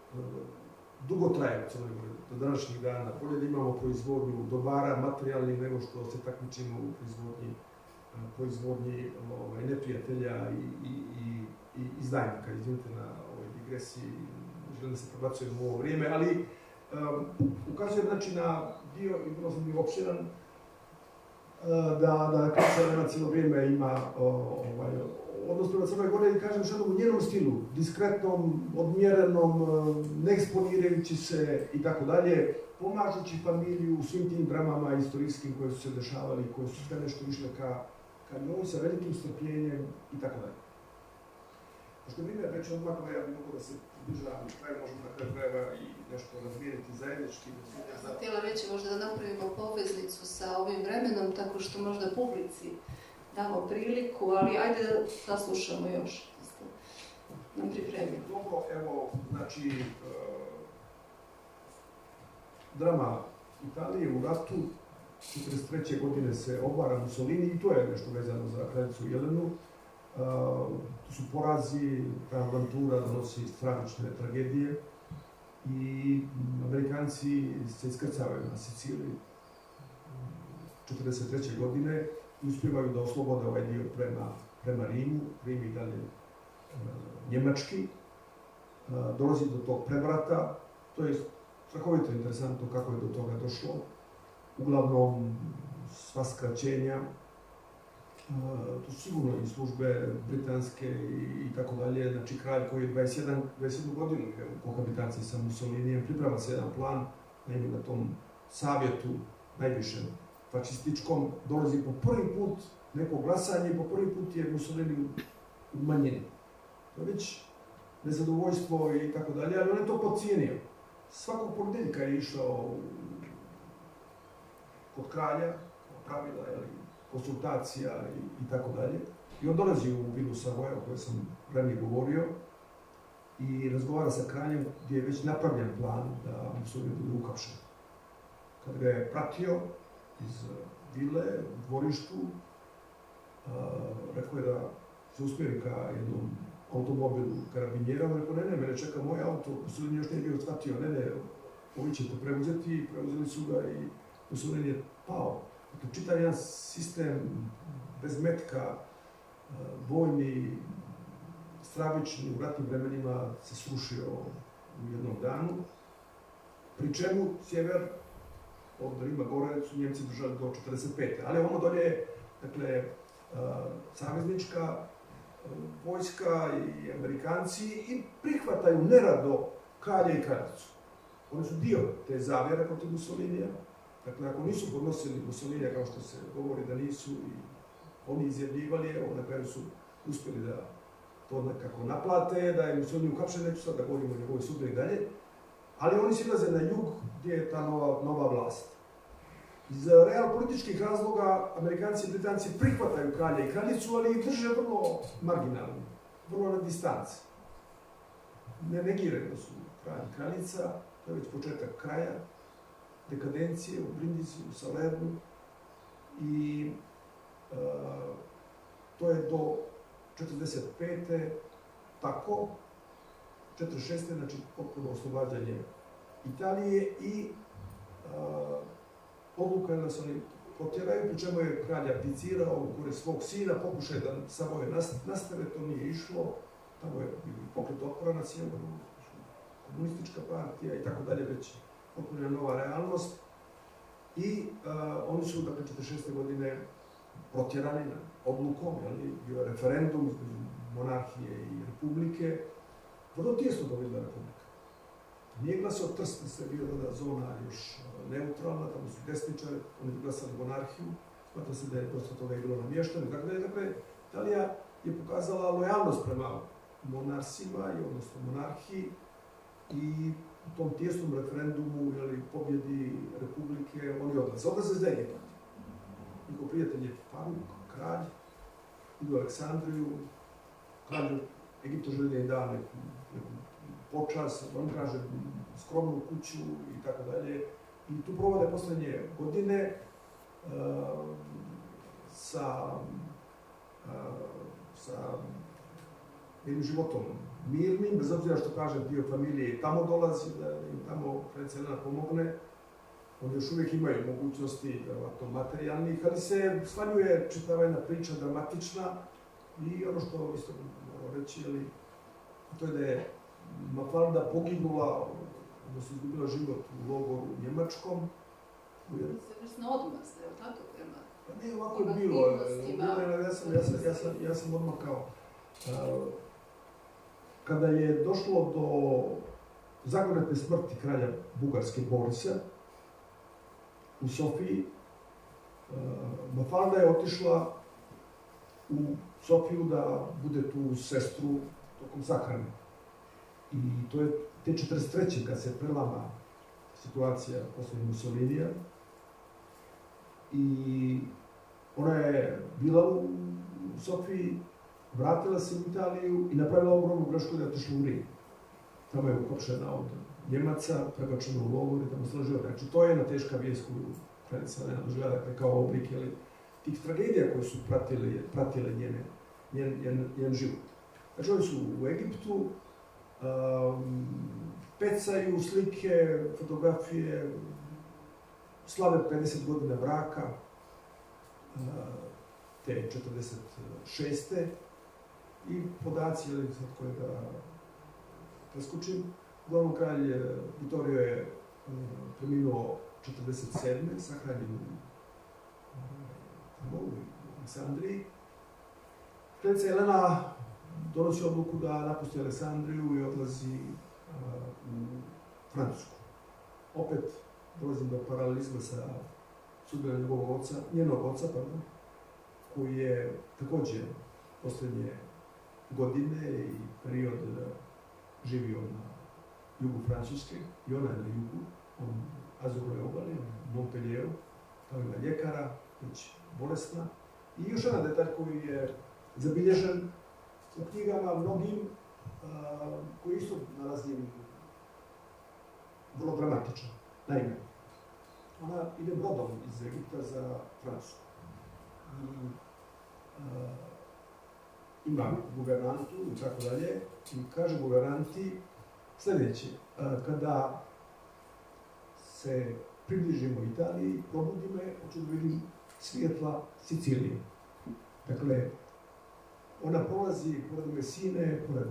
dugo traje do današnjih dana. Bolje da imamo proizvodnju dobara, materijalnih, nego što se takmičimo u proizvodnji neprijatelja i izdajnika. Izvinite na ovoj digresiji, želim da se prebacujem u ovo vrijeme, ali ukazuje znači na dio, i vrlo sam bio opširan, da kraljica Jelena cijelo vrijeme ima odnos prema Crnoj Gori, kažem što u njenom stilu, diskretnom, odmjerenom, ne eksponirajući se i tako dalje, pomažući familiju u svim tim dramama istorijskim koje su se dešavali, koje su sve nešto išle ka njoj sa velikim strpljenjem i tako dalje. Pošto vrijeme već odmaklo, ja bih mogu da se približavam kraju, možemo na kraju krajeva i nešto razmijeniti zajednički. Ja sam htjela reći reći možda da napravimo poveznicu sa ovim vremenom, tako što možda publici damo priliku, ali ajde da saslušamo još. Nam pripremimo. Dobro, evo, znači, drama Italije u ratu 1943. godine se obara Mussolini i to je nešto vezano za kraljicu Jelenu. To su porazi, ta avantura donosi stravične tragedije i Amerikanci se iskrcavaju na Siciliji 1943. godine i uspijevaju da oslobode ovaj dio prema Rimu. Rim i dalje njemački. Dolazi do tog prevrata. To je strahovito interesantno kako je do toga došlo. Uglavnom, sva skraćenja, to su sigurno i službe britanske i tako dalje. Znači, kralj koji je 21 godinu u kohabitaciji sa Mussolinijem, priprema se jedan plan, naime na tom savjetu, najvišem fašističkom, dolazi po prvi put neko glasanje i po prvi put je Mussolini u manjini. To je već nezadovoljstvo i tako dalje, ali on je to podcijenio. Svakog ponedeljka je išao kod kralja, pravila, konsultacija i tako dalje. I on dolazi u vilu Savoja, o kojoj sam ranije govorio, i razgovara sa kraljem gdje je već napravljen plan da Mussolini bude uhapšen. Kad ga je pratio iz vile u dvorištu, rekao je da se uspjeri ka jednom automobilu karabinjera, on rekao, ne, mene čeka moj auto, Mussolini još nije bio shvatio, ne, ovi ćete preuzeti, preuzeli su ga i Mussolini je pao. Dakle, čitav jedan sistem bez metka, vojni, stravični, u ratnim vremenima se srušio u jednom danu, pri čemu sjever od Rima gore su Njemci držali do 1945. Ali ono dolje je, dakle, saveznička vojska i Amerikanci i prihvataju nerado kralja i kraljicu. Oni su dio te zavjere protiv Mussolinija. Dakle, ako nisu podnosili Mussolinija, kao što se govori da nisu, i oni izjavljivali, evo, na kraju su uspjeli da to nekako naplate, da je Mussolini uhapšen, neću sad da govorimo o njegovoj sudbini i dalje, ali oni se izlaze na jug gdje je ta nova vlast. Iz realpolitičkih razloga Amerikanci i Britanci prihvataju kralja i kraljicu, ali ih drže vrlo marginalni, vrlo na distanci. Ne negiraju da su kralj i kraljica, to je već početak kraja, dekadencije u Brindisi, u Salernu, i to je do 1945. tako, 1946. znači potpuno oslobađanje Italije i odluka je da se oni potjeraju, pri čemu je kralj abdicirao u korist svog sina, pokušaj da Savoje nastave, to nije išlo, tamo je pokret otpora na sjeveru, komunistička partija i tako dalje, već potpuno nova realnost. I oni su, dakle, 1946. godine protjerani odlukom, bio je referendum između monarhije i republike, vrlo tijesno dobila republika. Nije glasao Trst, da se bio tada zona još neutralna, tamo su desničari, oni bi glasali monarhiju, smatra se da je dosta toga bilo namješteno. Dakle, Italija je pokazala lojalnost prema monarsima, odnosno monarhiji, i u tom tijesnom referendumu, pobjedi republike, oni odlaze. Odlaze za Egipat. Njihov prijatelj je Faruk, kralj, idu u Aleksandriju, kralj Egipta želi da im da neku počas, on kaže skromnu kuću i tako dalje. I tu provode posljednje godine sa jednim životom mirnim, bez obzira što kaže dio familije tamo dolazi, da im tamo kraljica Jelena pomogne. Oni još uvijek imaju mogućnosti, verovatno materijalnih, ali se svaljuje čitava jedna priča dramatična i ono što isto moram reći, to je da je Mafalda poginula, odnosno izgubila život u logoru njemačkom. Svrsno odmazda, je li tako prema? Pa ne, ovako je bilo. Ja sam odmakao. Kada je došlo do zagonetne smrti kralja Bugarske Borisa u Sofiji, Mafalda je otišla u Sofiju da bude tu uz sestru tokom sahrane. I to je te 1943. kad se prelama situacija posle Mussolinija. I ona je bila u Sofiji, vratila se u Italiju i napravila ogromnu grešku da je otišla u Rim. Tamo je ukopšena od Njemaca, prebačena u logor i tamo složila. Znači, to je jedna teška vijest koju Kraljevina Elena doživjela, dakle, kao oblik tih tragedija koje su pratile njen život. Znači, oni su u Egiptu, pecaju slike, fotografije, slave 50 godina braka, te 46. I podaci, sad koje da preskočim, uglavnom kralj Vittorio je preminuo 47. sahranjen tamo u Aleksandriji. Kraljica Elena donosi odluku da napusti Aleksandriju i odlazi u Francusku. Opet dolazim do paralelizma sa sudbinom njenog oca, koji je također posljednje godine i period živio na jugu Francuske i ona je na jugu, on Azuroj obali, u Montpellieru, tamo ima ljekara, već bolesna. I još jedan detalj koji je zabilježen u knjigama mnogim, koji isto nalazim vrlo dramatičan. Naime, ona ide brodom iz Egipta za Francusku. Ima guvernantu i tako dalje i kaže guvernanti sljedeće: kada se približimo Italiji, probudi me, hoću da vidim svjetla Sicilije. Dakle, ona prolazi pored Messine, pored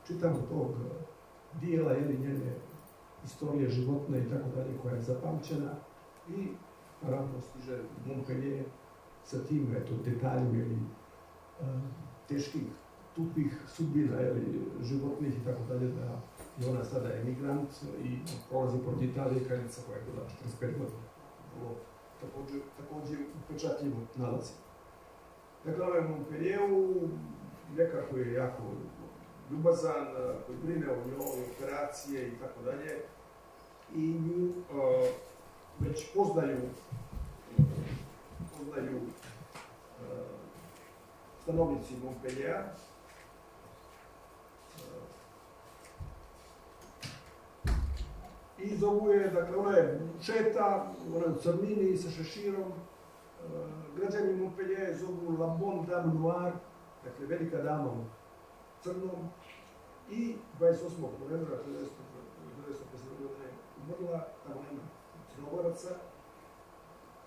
čitavog tog dijela njene istorije životne i tako dalje, koja je zapamćena, i naravno stiže Montpellier sa tim detaljima teških, tupih sudbina životnih i tako dalje, da je ona sada emigrant i prolazi pored Italije, kraljica koja je bila 45 godina. Također upečatljivo nalazi. Dakle, ona je u Montpellieru, ljekar koji je jako ljubazan, koji brine o njoj, operacije i tako dalje. I nju već poznaju stanovnici Montpelliera. I zovu je, dakle, ona je šeta, ona je u crnini sa šeširom. Građani Montpellier zovu La Bonne Dame Noire, dakle, velika dama u crnom. I 28. novembra 1950. godine umrla, tamo nema Crnogoraca.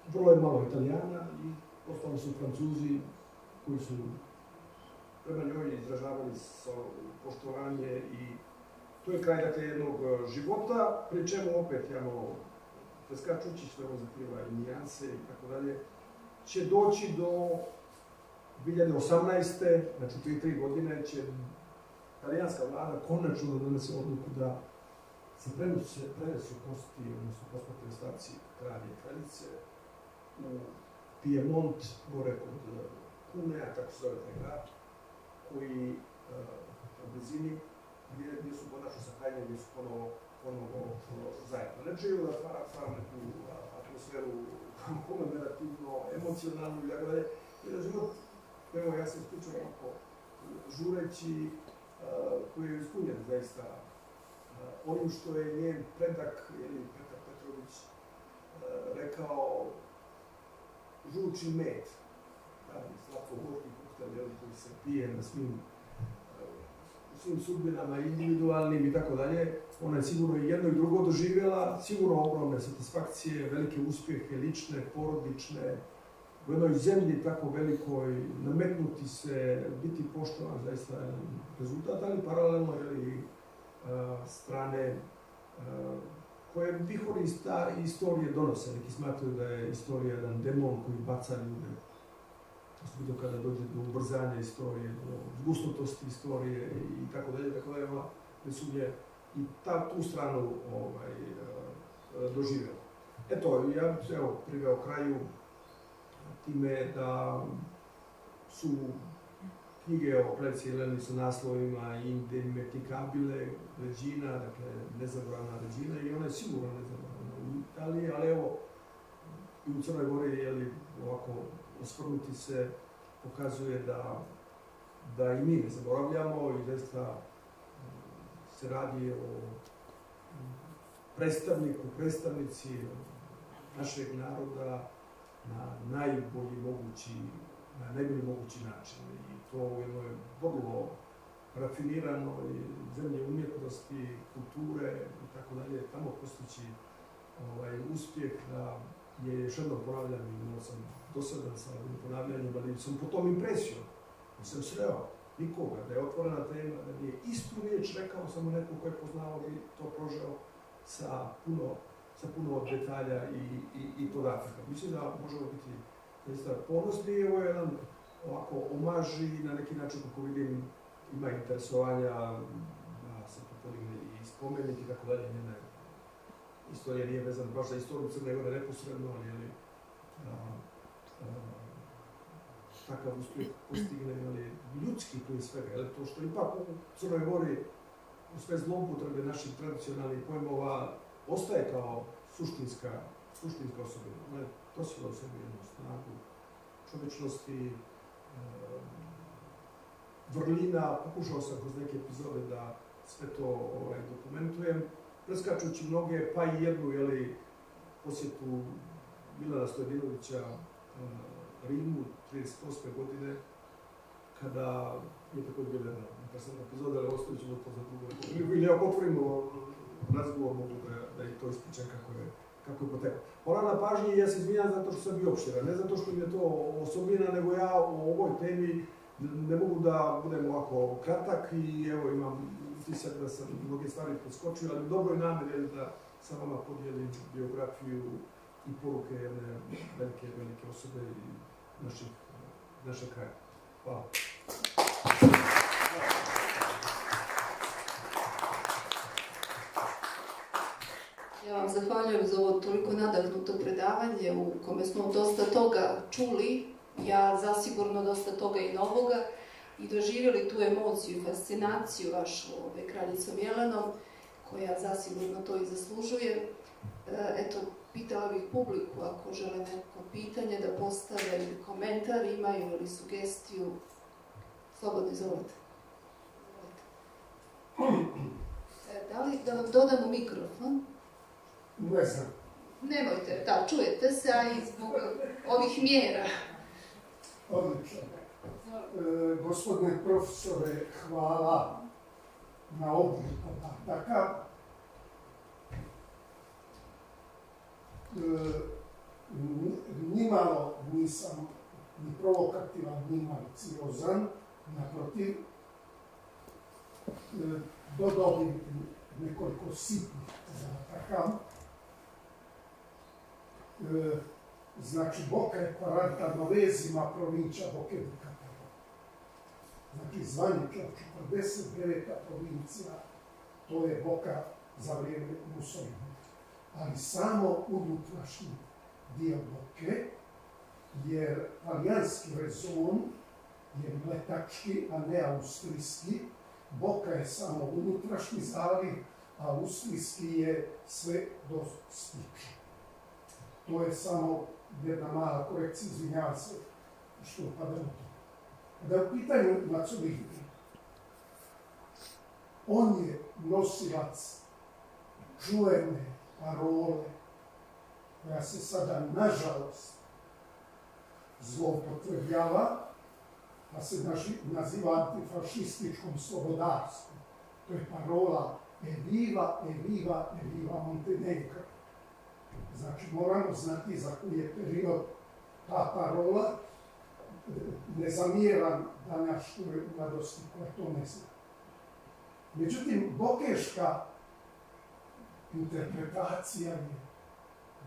Vrlo je malo Italijana i ostali su Francuzi koji su prema njoj izražavali poštovanje i to je kraj, dakle, jednog života, pri čemu opet, preskačući sve ovo zakriva i nijanse i tako dalje, će doći do 2018. Znači 3 godine će italijanska vlada konačno donese odluku da se prenesu kosti, odnosno posmrtne ostaci kralja i kraljice u Piemont, gore kod Cunea, tako se zove taj grad, koji u blizini, gdje su konačno sahranjeni, gdje su ponovo zajedno. Ne želim da stvaram neku atmosferu komemorativno, emocionalnu i tako dalje. Jer život, evo, ja sam ispričao ovako, žureći, koji je ispunjen zaista onim što je njen predak, Petar Petrović, rekao žuči med, slatko-gorki koktel koji se pije na svim sudbinama, individualnim i tako dalje. Ona je sigurno i jedno i drugo doživjela, sigurno ogromne satisfakcije, velike uspjehe, lične, porodične, u jednoj zemlji tako velikoj, nametnuti se, biti poštovan, zaista je rezultat, ali paralelno strane koje vihori istorije donose. Neki smatruju da je istorija jedan demon koji baca ljude. Osobito kada dođe do ubrzanja istorije, do zgusnutosti istorije i tako dalje, nesumnje i tu stranu doživjela. Eto, ja bih se priveo kraju time da su knjige o kraljici Jeleni sa naslovima Indimedicabile Regina, dakle nezaboravna Regina, i ona je sigurno nezaboravna u Italiji, ali evo i u Crnoj Gori, jeli, ovako osvrnuti se pokazuje da i mi ne zaboravljamo i zaista se radi o predstavnici našeg naroda na najbolji mogući način. I to u jednoj vrlo rafiniranoj zemlji umjetnosti, kulture i tako dalje, tamo postići uspjeh da je, još jednom ponavljam, imao sam dosadan sa ovim ponavljanjem, ali sam po tom impresijom. Nisam sreo nikoga da je otvorena tema, da nije istu riječ rekao, samo neko ko je poznao i to prožeo sa puno detalja i podataka. Mislim da možemo biti zaista ponosni. Ovo je jedan ovako omaž i na neki način, kako vidim, ima interesovanja da se to podigne i spomenik i tako dalje. Njena istorija nije vezana baš za istoriju Crne Gore neposredno, ali takav uspjeh postigne ljudski prije svega. To što ipak u Crnoj Gori u sve zloupotrebe naših tradicionalnih pojmova ostaje kao suštinska osobina. Ona je nosila u sebi jednu snagu čovječnosti, vrlina. Pokušao sam kroz neke epizode da sve to dokumentujem, preskačući mnoge, pa i jednu posjetu Milana Stojedinovića Rimu 1938. godine, kada je također bila jedna interesantna epizoda, ali ostavit ćemo to za drugo. Ili ako otvorimo razgovor, mogu da i to ispričam kako je poteklo. Hvala na pažnji i ja se izvinjam zato što sam bio opširan. Ne zato što mi je to osobina, nego ja o ovoj temi ne mogu da budem ovako kratak i evo imam utisak da sam mnoge stvari preskočio, ali u dobroj namjeri da sa vama podijelim biografiju i poruke jedne velike osobe i našeg kraja. Hvala. Ja vam zahvaljujem za ovo toliko nadahnuto predavanje u kome smo dosta toga čuli, ja zasigurno dosta toga i novoga, i doživjeli tu emociju, fascinaciju vašu kraljicom Jelenom, koja zasigurno to i zaslužuje. Eto, pitala bih publiku ako žele neko pitanje da postave ili komentar imaju ili sugestiju. Slobodno izvolite. Da li da vam dodam u mikrofon? Ne znam. Nemojte, da, čujete se, a i zbog ovih mjera. Odlično. Gospodine profesore, hvala na obradu podataka. Nimalo nisam ni provokativan, ni maliciozan, naprotiv, dodao bih nekoliko sitnih podataka. Znači, Boca je 49 provincia Boca di Capua. Znači, zvanično 49. provincija, to je Boca za vrijeme Mussolini. Ali samo unutrašnji dio Boke, jer talijanski rezon je mletački, a ne austrijski. Boka je samo unutrašnji zaliv, a austrijski je sve do Stiča. To je samo jedna mala korekcija, izvinjavam se što upada na to. Da je u pitanju Mazzolini, on je nosilac čuvene parole koja se sada, nažalost, zloupotrebljava, pa se naziva antifašističkom slobodarstvom. To je parola Evviva, Evviva, Evviva Montenegro. Znači, moramo znati za koji je period ta parola. Ne zamjeram današnjoj mladosti koja to ne zna. Međutim, bokeška interpretacija je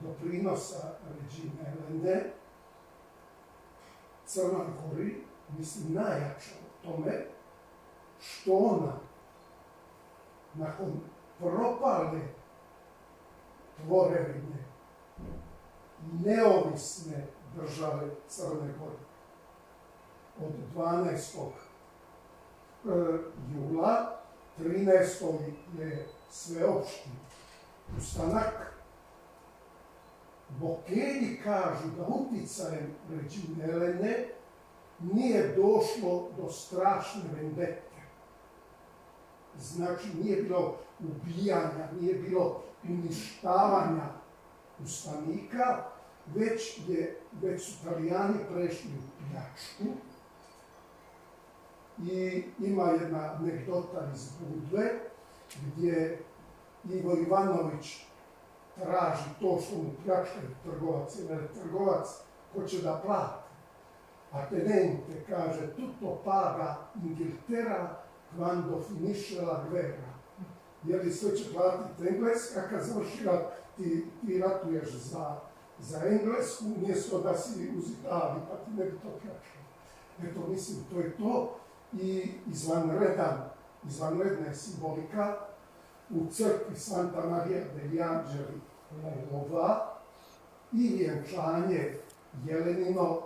doprinosa Regine Jelene Crnoj Gori, mislim, najjača u tome što ona nakon propale tvorevine neovisne države Crne Gore od 12. jula 13. je sveopšti ustanak. Bokelji kažu da uticajem ređine Elene nije došlo do strašne vendete. Znači, nije bilo ubijanja, nije bilo uništavanja ustanika, već su Italijani prešli u pljačku. I ima jedna anegdota iz Budve, gdje Ivo Ivanović traži to što mu pljačkaju trgovac, jer trgovac hoće da plati. A tenente kaže, tutto paga Inghilterra quando finisce la guerra. Jer sve će platiti Engleska, kad završi rat, ti ratuješ za Englesku, umjesto da si uz Italiju, pa ti ne bi to pljačkao. Eto, mislim, to je to. I izvanredna je simbolika u crkvi Santa Maria degli Angeli Lajova i vjenčanje Jelenino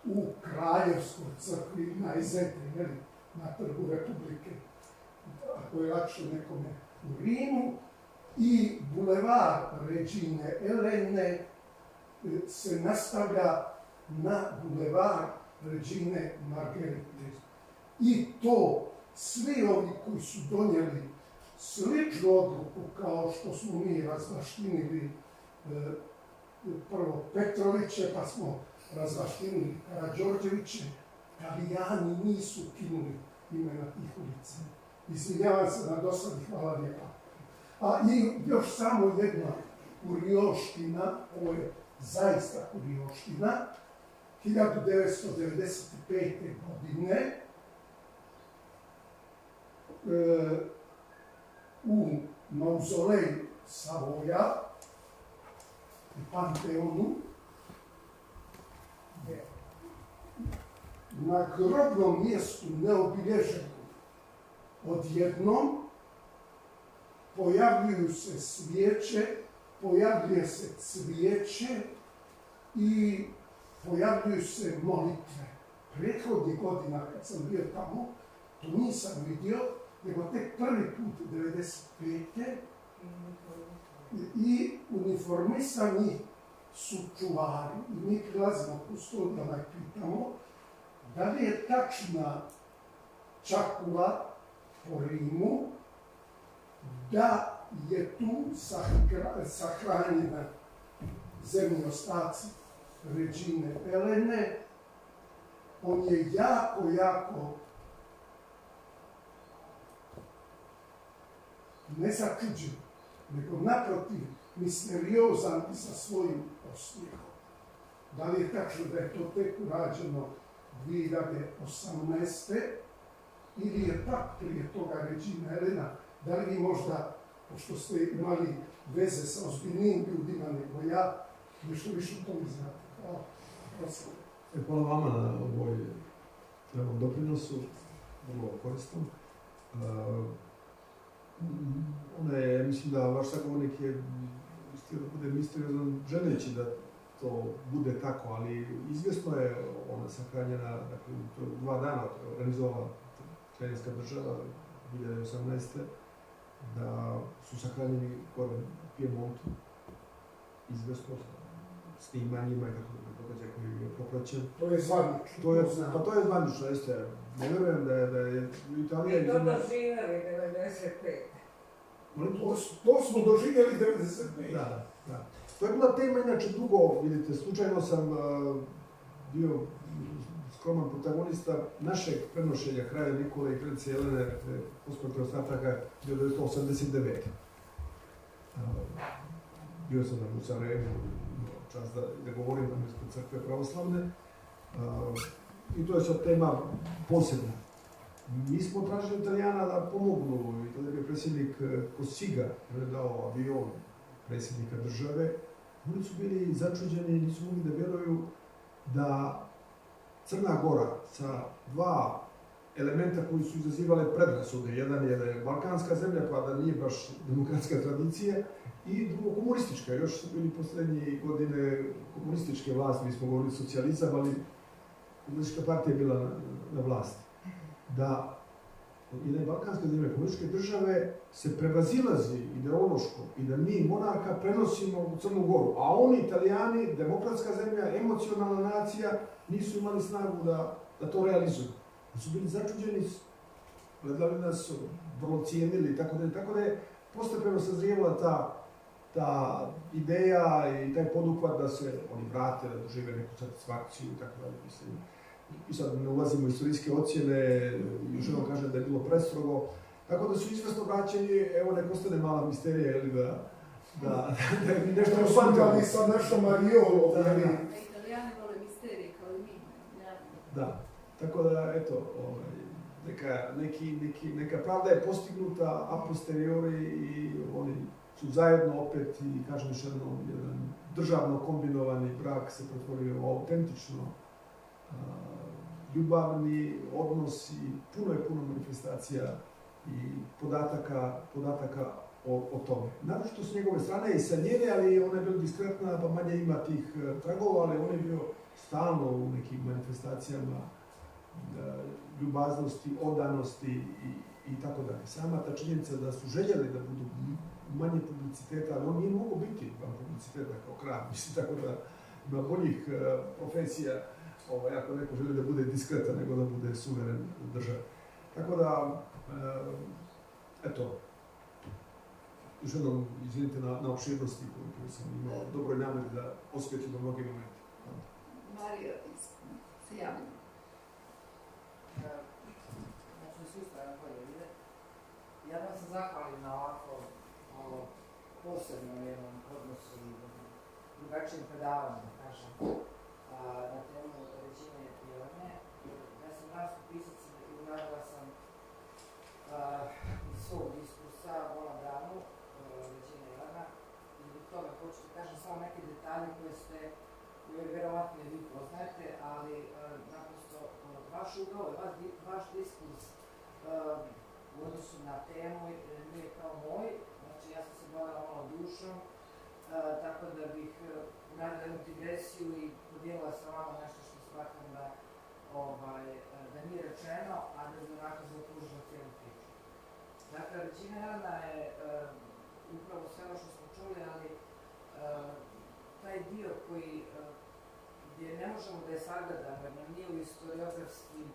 u Kraljevskoj crkvi na Izetri, na Trgu Republike, ako je lakše nekome u Rimu. I bulevar Ređine Elene se nastavlja na bulevar Ređine Margerite. I to svi ovi koji su donijeli sličnu odluku kao što smo mi razvaštinili prvo Petroviće, pa smo razvaštinili Karađorđeviće, Italijani nisu kinuli imena tih ulica. Izvinjavam se na dosadi, hvala lijepa. A i još samo jedna kurioština, ovo je zaista kurioština, 1995. godine u mauzoleju Savoja u Panteonu na grobnom mjestu neobilježenom odjednom pojavljuju se svijeće, pojavljuje se cvijeće i pojavljuju se molitve. Prethodnih godina kad sam bio tamo, to nisam vidio, nego tek prvi put 1995. I uniformisani su čuvari. I mi prilazimo kustodijama i pitamo da li je tačna čakula po Rimu, da je tu sahranjena zemlji ostaci Ređine Elene. On je jako ne začuđen, nego naprotiv misteriozan i sa svojim osmijehom. Da li je tačno da je to tek urađeno 2018. ili je pak prije toga Ređina Elena? Da li vi možda, pošto ste imali veze sa ozbiljnim ljudima nego ja, nešto više o tome znate? Hvala. Hvala vama na ovom doprinosu, vrlo korisnom. Mislim da vaš sagovornik je htio da bude misteriozan želeći da to bude tako, ali izvjesno je ona sahranjena, dakle, to je 2 dana organizovala Talijanska država 2018. da su sahranjeni gore u Piemontu, izvjesno snimanjima i tako događaj koji je popraćen. To je zvanično. Pa to je zvanično, jeste. Ne vjerujem da je Italija... I to doživjeli 95. To smo doživjeli 95. Da. To je bila tema, inače dugo, vidite, slučajno sam bio skroman protagonista našeg prenošenja kraja Nikole i kraljice Jelene, posmrtnog ostataka 1989. Bio sam u Sarajevu, čas da govorim na mjestu crkve pravoslavne. I to je sad tema posebna. Mi smo tražili Italijana da pomognu i tada je predsjednik Cossiga predao avion predsjednika države. Oni su bili začuđeni i nisu mogli da vjeruju da Crna Gora sa 2 elementa koji su izazivale predrasude. Jedan je da je balkanska zemlja, pa da nije baš demokratska tradicija, i drugo komunistička. Još su bili posljednje godine komunističke vlasti, mi smo govorili socijalizam, ali komunistička partija je bila na vlasti. Da jedne balkanske zemlje, komunističke države, se prevazilazi ideološko i da mi monarha prenosimo u Crnu Goru, a oni, Italijani, demokratska zemlja, emocionalna nacija, nisu imali snagu da to realizuju. Da su bili začuđeni, gledali nas, vrlo cijenili, tako da je postepeno sazrijevala ta ideja i taj poduhvat da se oni vrate, da dožive neku satisfakciju i tako dalje, mislim. I sad ne ulazimo u istorijske ocjene, još jednom kažem da je bilo prestrogo, tako da su izvesno vraćeni, evo nek ostane mala misterija, ili da je nešto osvantali sa našom Mariolo. Italijani vole misterije kao i mi. Da, tako da, eto, neka pravda je postignuta a posteriori i oni su zajedno opet i, kažem još jednom, jedan državno kombinovani brak se pretvorio u autentično ljubavni odnos i puno manifestacija i podataka o tome. Naročito s njegove strane i sa njene, ali ona je bila diskretna, pa manje ima tih tragova, ali on je bio stalno u nekim manifestacijama ljubaznosti, odanosti i tako dalje. Sama ta činjenica da su željeli da budu manje publiciteta, ali on nije mogao biti van publiciteta kao kralj, mislim, tako da ima boljih profesija ako neko želi da bude diskretan nego da bude suveren države. Tako da, eto, još jednom izvinite na opširnosti koju sam imao dobroj namjeri da osvijetlim do mnogi momenti. Marija, se javim. Znači, sustavno bolje ide. Ja vam se zahvalim na ovako posebnom jednom odnosu i drugačijem predavanju, da kažem, na temu Ređine Jelene. Ja sam gransko pisac i uradila sam iz svog diskursa Vola Branu, Ređine Jelena, i zbog toga hoću da kažem samo neke detalje koje ste vjerovatno i vi poznajete, ali naprosto vaš ugao i vaš diskurs u odnosu na temu nije kao moj, znači ja sam se bavila malo dušom, tako da bih uradila jednu digresiju i podijelila sa vama nešto što smatram da nije rečeno, a da bi onako zaokružila cijelu priču. Dakle, Ređina Jelena je upravo sve ono što smo čuli, ali taj dio koji gdje ne možemo da je sagledamo, jer nam nije u historiografskim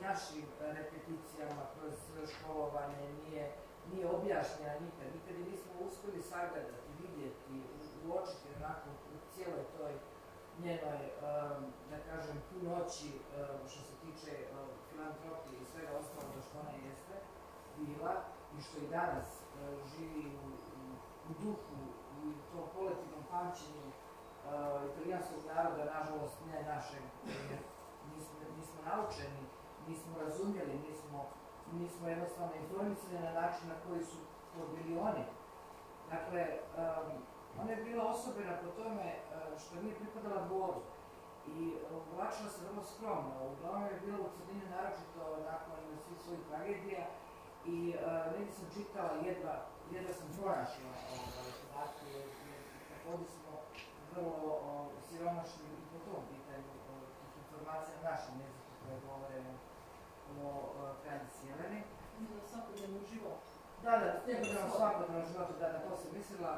našim repeticijama kroz školovanje nije objašnjena nikad. Nikad je nismo uspjeli sagledati, vidjeti, uočiti onako u cijeloj toj njenoj, da kažem, punoći što se tiče filantropije i svega ostalog što ona jeste bila i što i danas živi u duhu i u tom kolektivnom pamćenju italijanskog naroda, nažalost ne našeg, jer nismo naučeni, nismo razumjeli, nismo jednostavno informisani na način na koji su to bili oni. Dakle, ona je bila osobena po tome što nije pripadala dvoru i oblačila se vrlo skromno. Uglavnom je bila u sredini naročito nakon svih svojih tragedija i negdje sam čitala, jedva sam pronašla podatke, jer također smo vrlo siromašni i po tom pitanju tih informacija na našem jeziku koje govore o kraljici Jeleni. Na svakodnevnom životu. Da, njegovom svakodnevnom životu, da, na to sam mislila.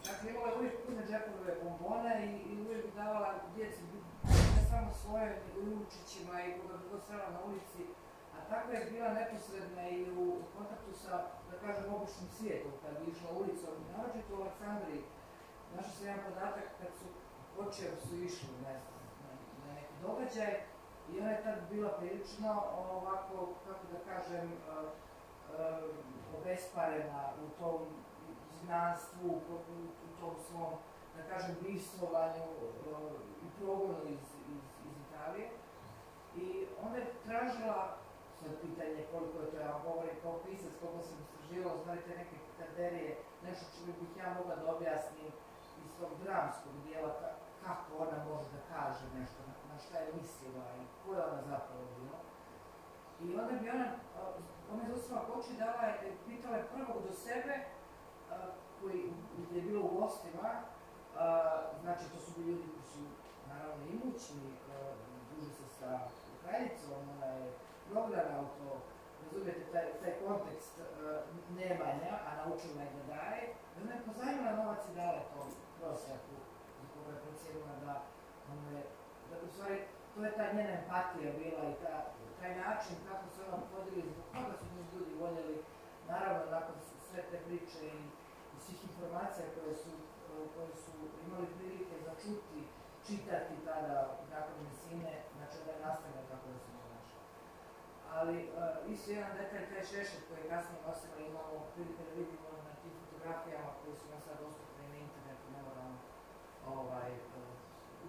Dakle, imala je uvijek pune džepove bombone i uvijek davala djeci, ne samo svoje, nego i unučićima i koga bi god srela na ulici. A takva je bila neposredna i u kontaktu sa, da kažem, običnim svijetom, kad bi išla ulicom, naročito u Aleksandriji. Našao sam jedan podatak kad su očevi su išli, ne znam, na neki događaj i ona je tad bila prilično ovako, kako da kažem, obesparena u tom znanstvu, u tom svom, da kažem, bivstvovanju i progonu iz Italije. I onda je tražila, sad pitanje koliko je to, ja govorim kao pisac, koliko sam istraživala, znate neke kaderije, nešto što bih ja mogla da objasnim iz tog dramskog dijela, kako ona može da kaže nešto, na šta je mislila i ko je ona zapravo bila. I onda bi ona je zaustala koči dala je, pitala je prvog do sebe, koji je bilo u gostima, znači to su bili ljudi koji su naravno imućni, druže se sa kraljicom, ona je prognana u to razumijete, taj kontekst nemanja, a naučila je da daje, ona je pozajmila novac i dala tom prosjaku za koga je procijenila da u stvari, to je ta njena empatija bila i taj način kako se ona podijeli, zbog toga su njih ljudi voljeli, naravno, nakon sve te priče i svih informacija koje su imali prilike za čuti, čitati tada nakon medicine, znači onda je nastavljeno kako da se ponašala. Ali isto jedan detalj, taj šešir koji je kasnije nosila, imamo prilike da vidimo na tim fotografijama koji su nam sad dostupni na internetu, ne moramo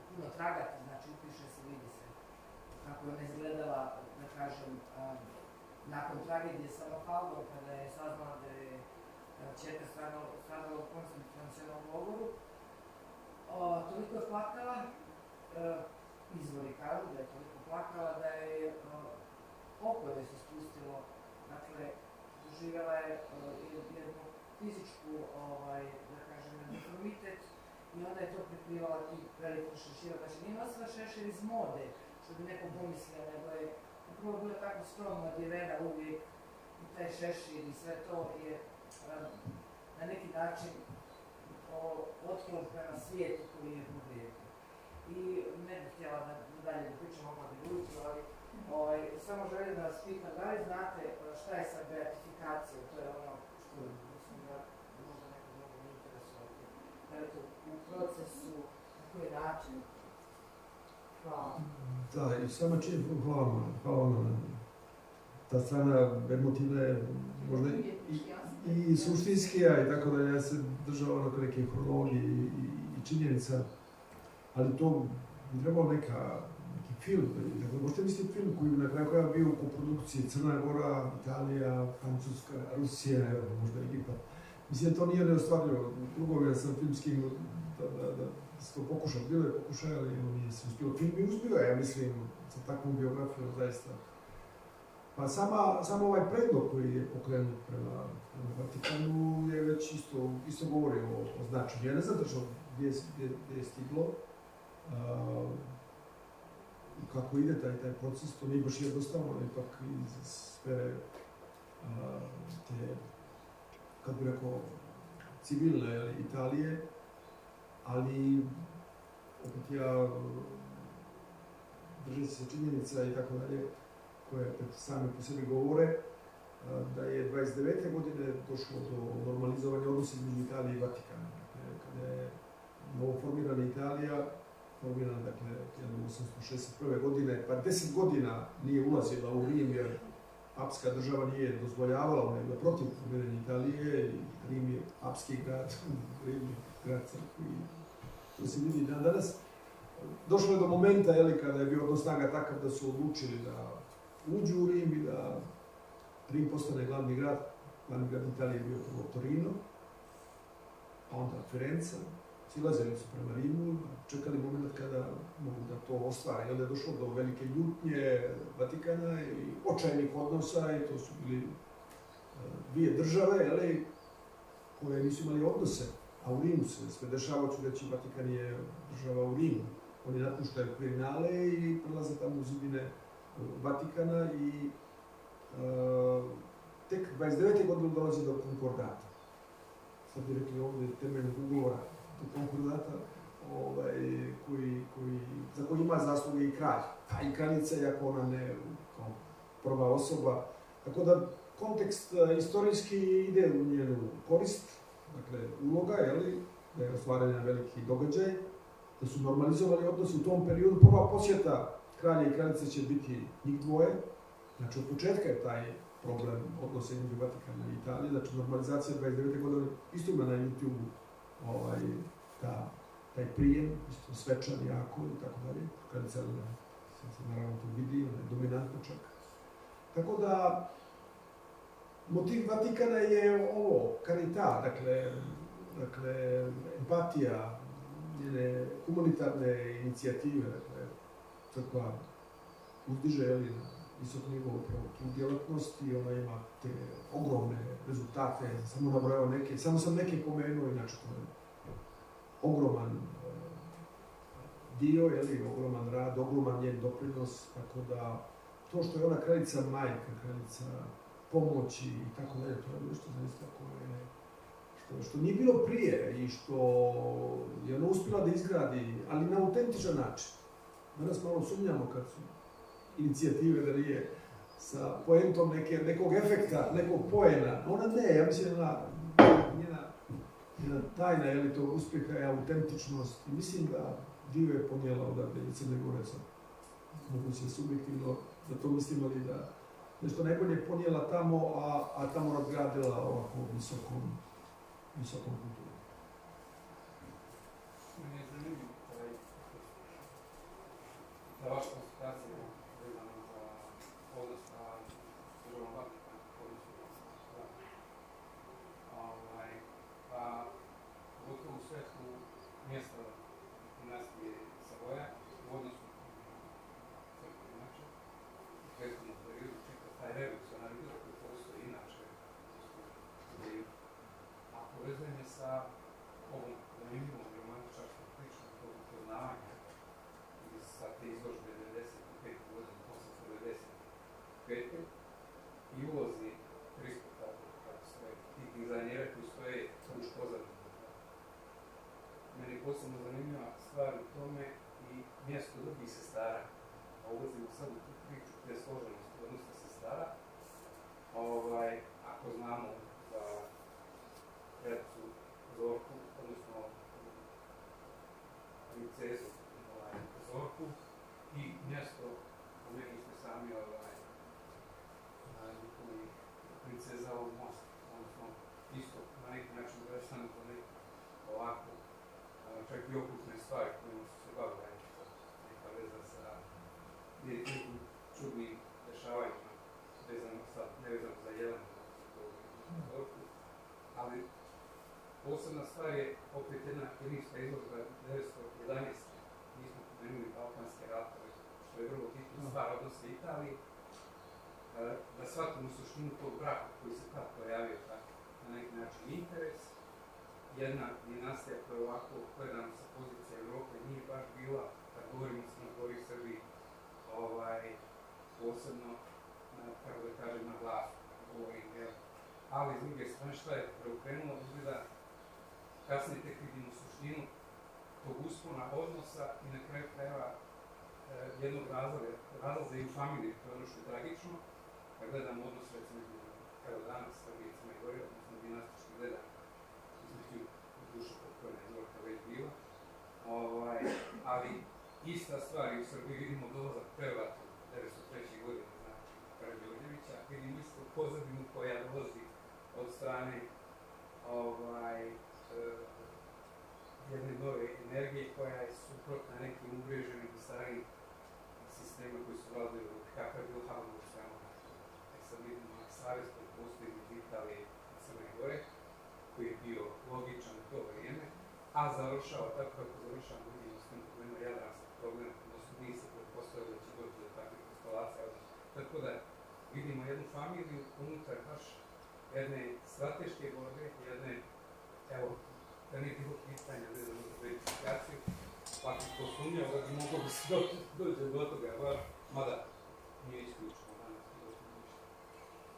puno tragati, znači upiše se, vidi se kako je ona izgledala, da kažem, nakon tragedije sa Mafalgom, kada je saznala da je ćerka stradala u koncentracionalnom logoru. Toliko je plakala, izvori kažu da je toliko plakala da je oko da se spustilo, dakle, doživjela je jednu fizičku, da kažem, deformitet i onda je to prikrivala tim velikim šeširom. Znači, nije nosila šešir iz mode, što bi neko pomislio, nego je upravo bila tako skromno odjevena uvijek i taj šešir i sve to je na neki način otklon prema svijetu koji je povrijedio. I ne bih htjela da dalje da pričam o Guadalupi, ali samo želim da vas pitam, da li znate šta je sa beatifikacijom, to je ono što mislim da možda neko mogu ne interesovati. Da je to u procesu, na koji način? Hvala. Da, i sama čini, hvala vam. Ta strana emotivna je možda i suštinskija i tako da ja se držao onako neke hronologije i činjenica, ali to bi trebao neki film. Dakle, možete misliti film koji na kraju kraja bio u koprodukciji Crna Gora, Italija, Francuska, Rusija, možda Egipat. Mislim da to nije neostvarljivo. Drugoga sam filmskim da se to pokušao. Bilo je pokušaj, ali nije se uspjelo. Film je uspio, ja mislim, sa takvom biografijom zaista. Pa samo ovaj predlog koji je pokrenut prema Vatikanu je već isto govori o značenju. Ja ne znam tačno gdje je stiglo i kako ide taj proces, to nije baš jednostavno, ipak iz sfere te, kako bi rekao, civilne Italije, ali opet ja držim se činjenica i tako dalje, koje same po sebi govore, da je 29. godine došlo do normalizovanja odnosa između Italije i Vatikana. Dakle, kada je novoformirana Italija, formirana, dakle, 1861. godine, pa 10 godina nije ulazila u Rim, jer papska država nije dozvoljavala, ona je bila protiv formiranja Italije, i Rim je papski grad, Rim je grad crkvi, to se vidi dan danas. Došlo je do momenta, kada je bio odnos snaga takav da su odlučili da uđu u Rim i da Rim postane glavni grad. Glavni grad Italije je bio prvo Torino, a onda Firenca. Silazili su prema Rimu, čekali moment kada mogu da to ostvare. I onda je došlo do velike ljutnje Vatikana i očajnih odnosa, i to su bili dvije države, koje nisu imali odnose. A u Rimu se sve dešava, ću reći, Vatikan je država u Rimu. Oni napuštaju Quirinale i prelaze tamo u zidine Vatikana i tek 29. godine dolazi do konkordata. Sad bi rekli ovdje temeljnog ugovora do konkordata, za koji ima zasluge i kralj, a i kraljica, iako ona ne kao prva osoba. Tako da kontekst istorijski ide u njenu korist, dakle uloga, da je ostvaren veliki događaj, da su normalizovali odnose u tom periodu. Prva posjeta kralja i kraljice će biti njih dvoje. Znači, od početka je taj problem odnosa između Vatikana i Italije. Znači, normalizacija 29. godine isto ima na YouTube-u taj prijem, isto svečan, jako i tako dalje. Kraljica se naravno to vidi, ona je dominantna čak. Tako da, motiv Vatikana je ovo, karita, dakle, empatija, njene humanitarne inicijative, dakle, crkva uzdiže na visok nivo tu djelatnost i ona ima te ogromne rezultate. Samo nabrojao neke, samo sam neke pomenuo, inače to je ogroman dio, ogroman rad, ogroman njen doprinos, tako da to što je ona kraljica majka, kraljica pomoći i tako dalje. To je nešto zaista koje, što nije bilo prije i što je ona uspjela da izgradi, ali na autentičan način. Danas malo sumnjamo kad su inicijative da nije sa poentom nekog efekta, nekog poena. Ona ne, ja mislim da njena tajna tog uspjeha je autentičnost. I mislim da Dio je ponijela odavde i Crne Gore sam. Moguće subjektivno da to mislim, ali da nešto najbolje ponijela tamo, a tamo nadgradila ovako visokom kulturu. Meni je zanimljiv da vaša konsultacija vezana za odnos sa državom Vatikan, odnosno pa pogotovo u svijetu mjesta dinastije Savoja u odnosu na crkvu inače, u prethodnom periodu čitav taj revolucionarni dio koji postoji inače, a povezan je sa ovom zanimljivom romantičarskom pričom tog upoznavanja sa te izložbe 95. godine, 895. i ulozi Kristusa, kako se ti dizajnjera koji stoje už pozadnje. Meni je posebno zanimljiva stvar u tome i mjesto drugih sestara. A ulazimo sad u tu priču te složenosti odnosno sestara. Ako znamo za Precu Zorku, odnosno princezu Zorku i mjesto, pomeni ste sami njihovi princeza u Moskvi, odnosno isto na neki način vezano za ovako, čak i okultne stvari kojima su se bavili, neka veza sa nekim čudnim dešavanjima, nevezano za Jelenu, ali posebna stvar je opet jedna filmska izložba 1911. Mi smo pomenuli Balkanske ratove, što je vrlo bitna stvar odnosno Italiji, da shvatimo suštinu tog braka koji se tad pojavio na neki način interes. Jedna dinastija koja je ovako gledana sa pozicije Evrope nije baš bila, kad govorimo o Crnoj Gori i Srbiji, posebno, kako da kažem, na glasu, ali s druge strane šta je preokrenulo, izgleda kasnije tek vidimo suštinu tog uspona odnosa i na kraju krajeva jednog razlaza i u familiji, to je ono što je tragično, kad gledamo odnos recimo kada danas Srbije i Crne Gore, odnosno dinastički gledam između duša pokojna je Zorka već bila, ali ista stvar i u Srbiji vidimo dolazak prevlatu 1903. godine, znači Karađorđevića, vidimo isto pozadinu koja dolazi od strane jedne nove energije koja je suprotna nekim uvreženim starim sistema koji su vladali u kakav je bio Habsburg svema. Sad vidimo na savez koji postoji među Italije i Crne Gore, koji je bio logičan u to vrijeme, a završava tako kako završava, vidimo s tim problema jadranskog problema, odnosno mi se pretpostavili da će doći do takvih instalacija. Tako da vidimo jednu familiju unutar baš jedne strateške borbe, jedne, evo, da nije bilo pitanja vezano za verifikaciju, pa ako to sumnjao da bi moglo da se dođe do toga, mada nije isključeno danas,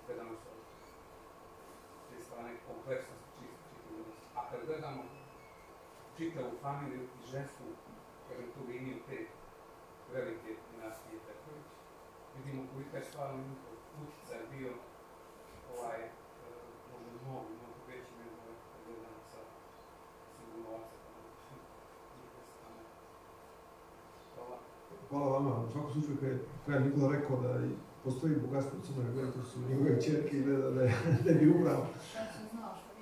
gledamo sa te strane kompleksnosti čitavu odnosi. A kad gledamo čitavu familiju i žensku, kažem tu liniju te velike dinastije Petrović, vidimo kolika je stvarno njihov utjecaj bio možda mnogo veći nego kad gledamo sa sigurno ocekama njihove strane. Hvala. Hvala vama. U svakom slučaju, kad je kraj Nikola rekao da postoji bogatstvo u Crnoj Gori, to su njegove čerke i da je bi upravo. Šta sam znao što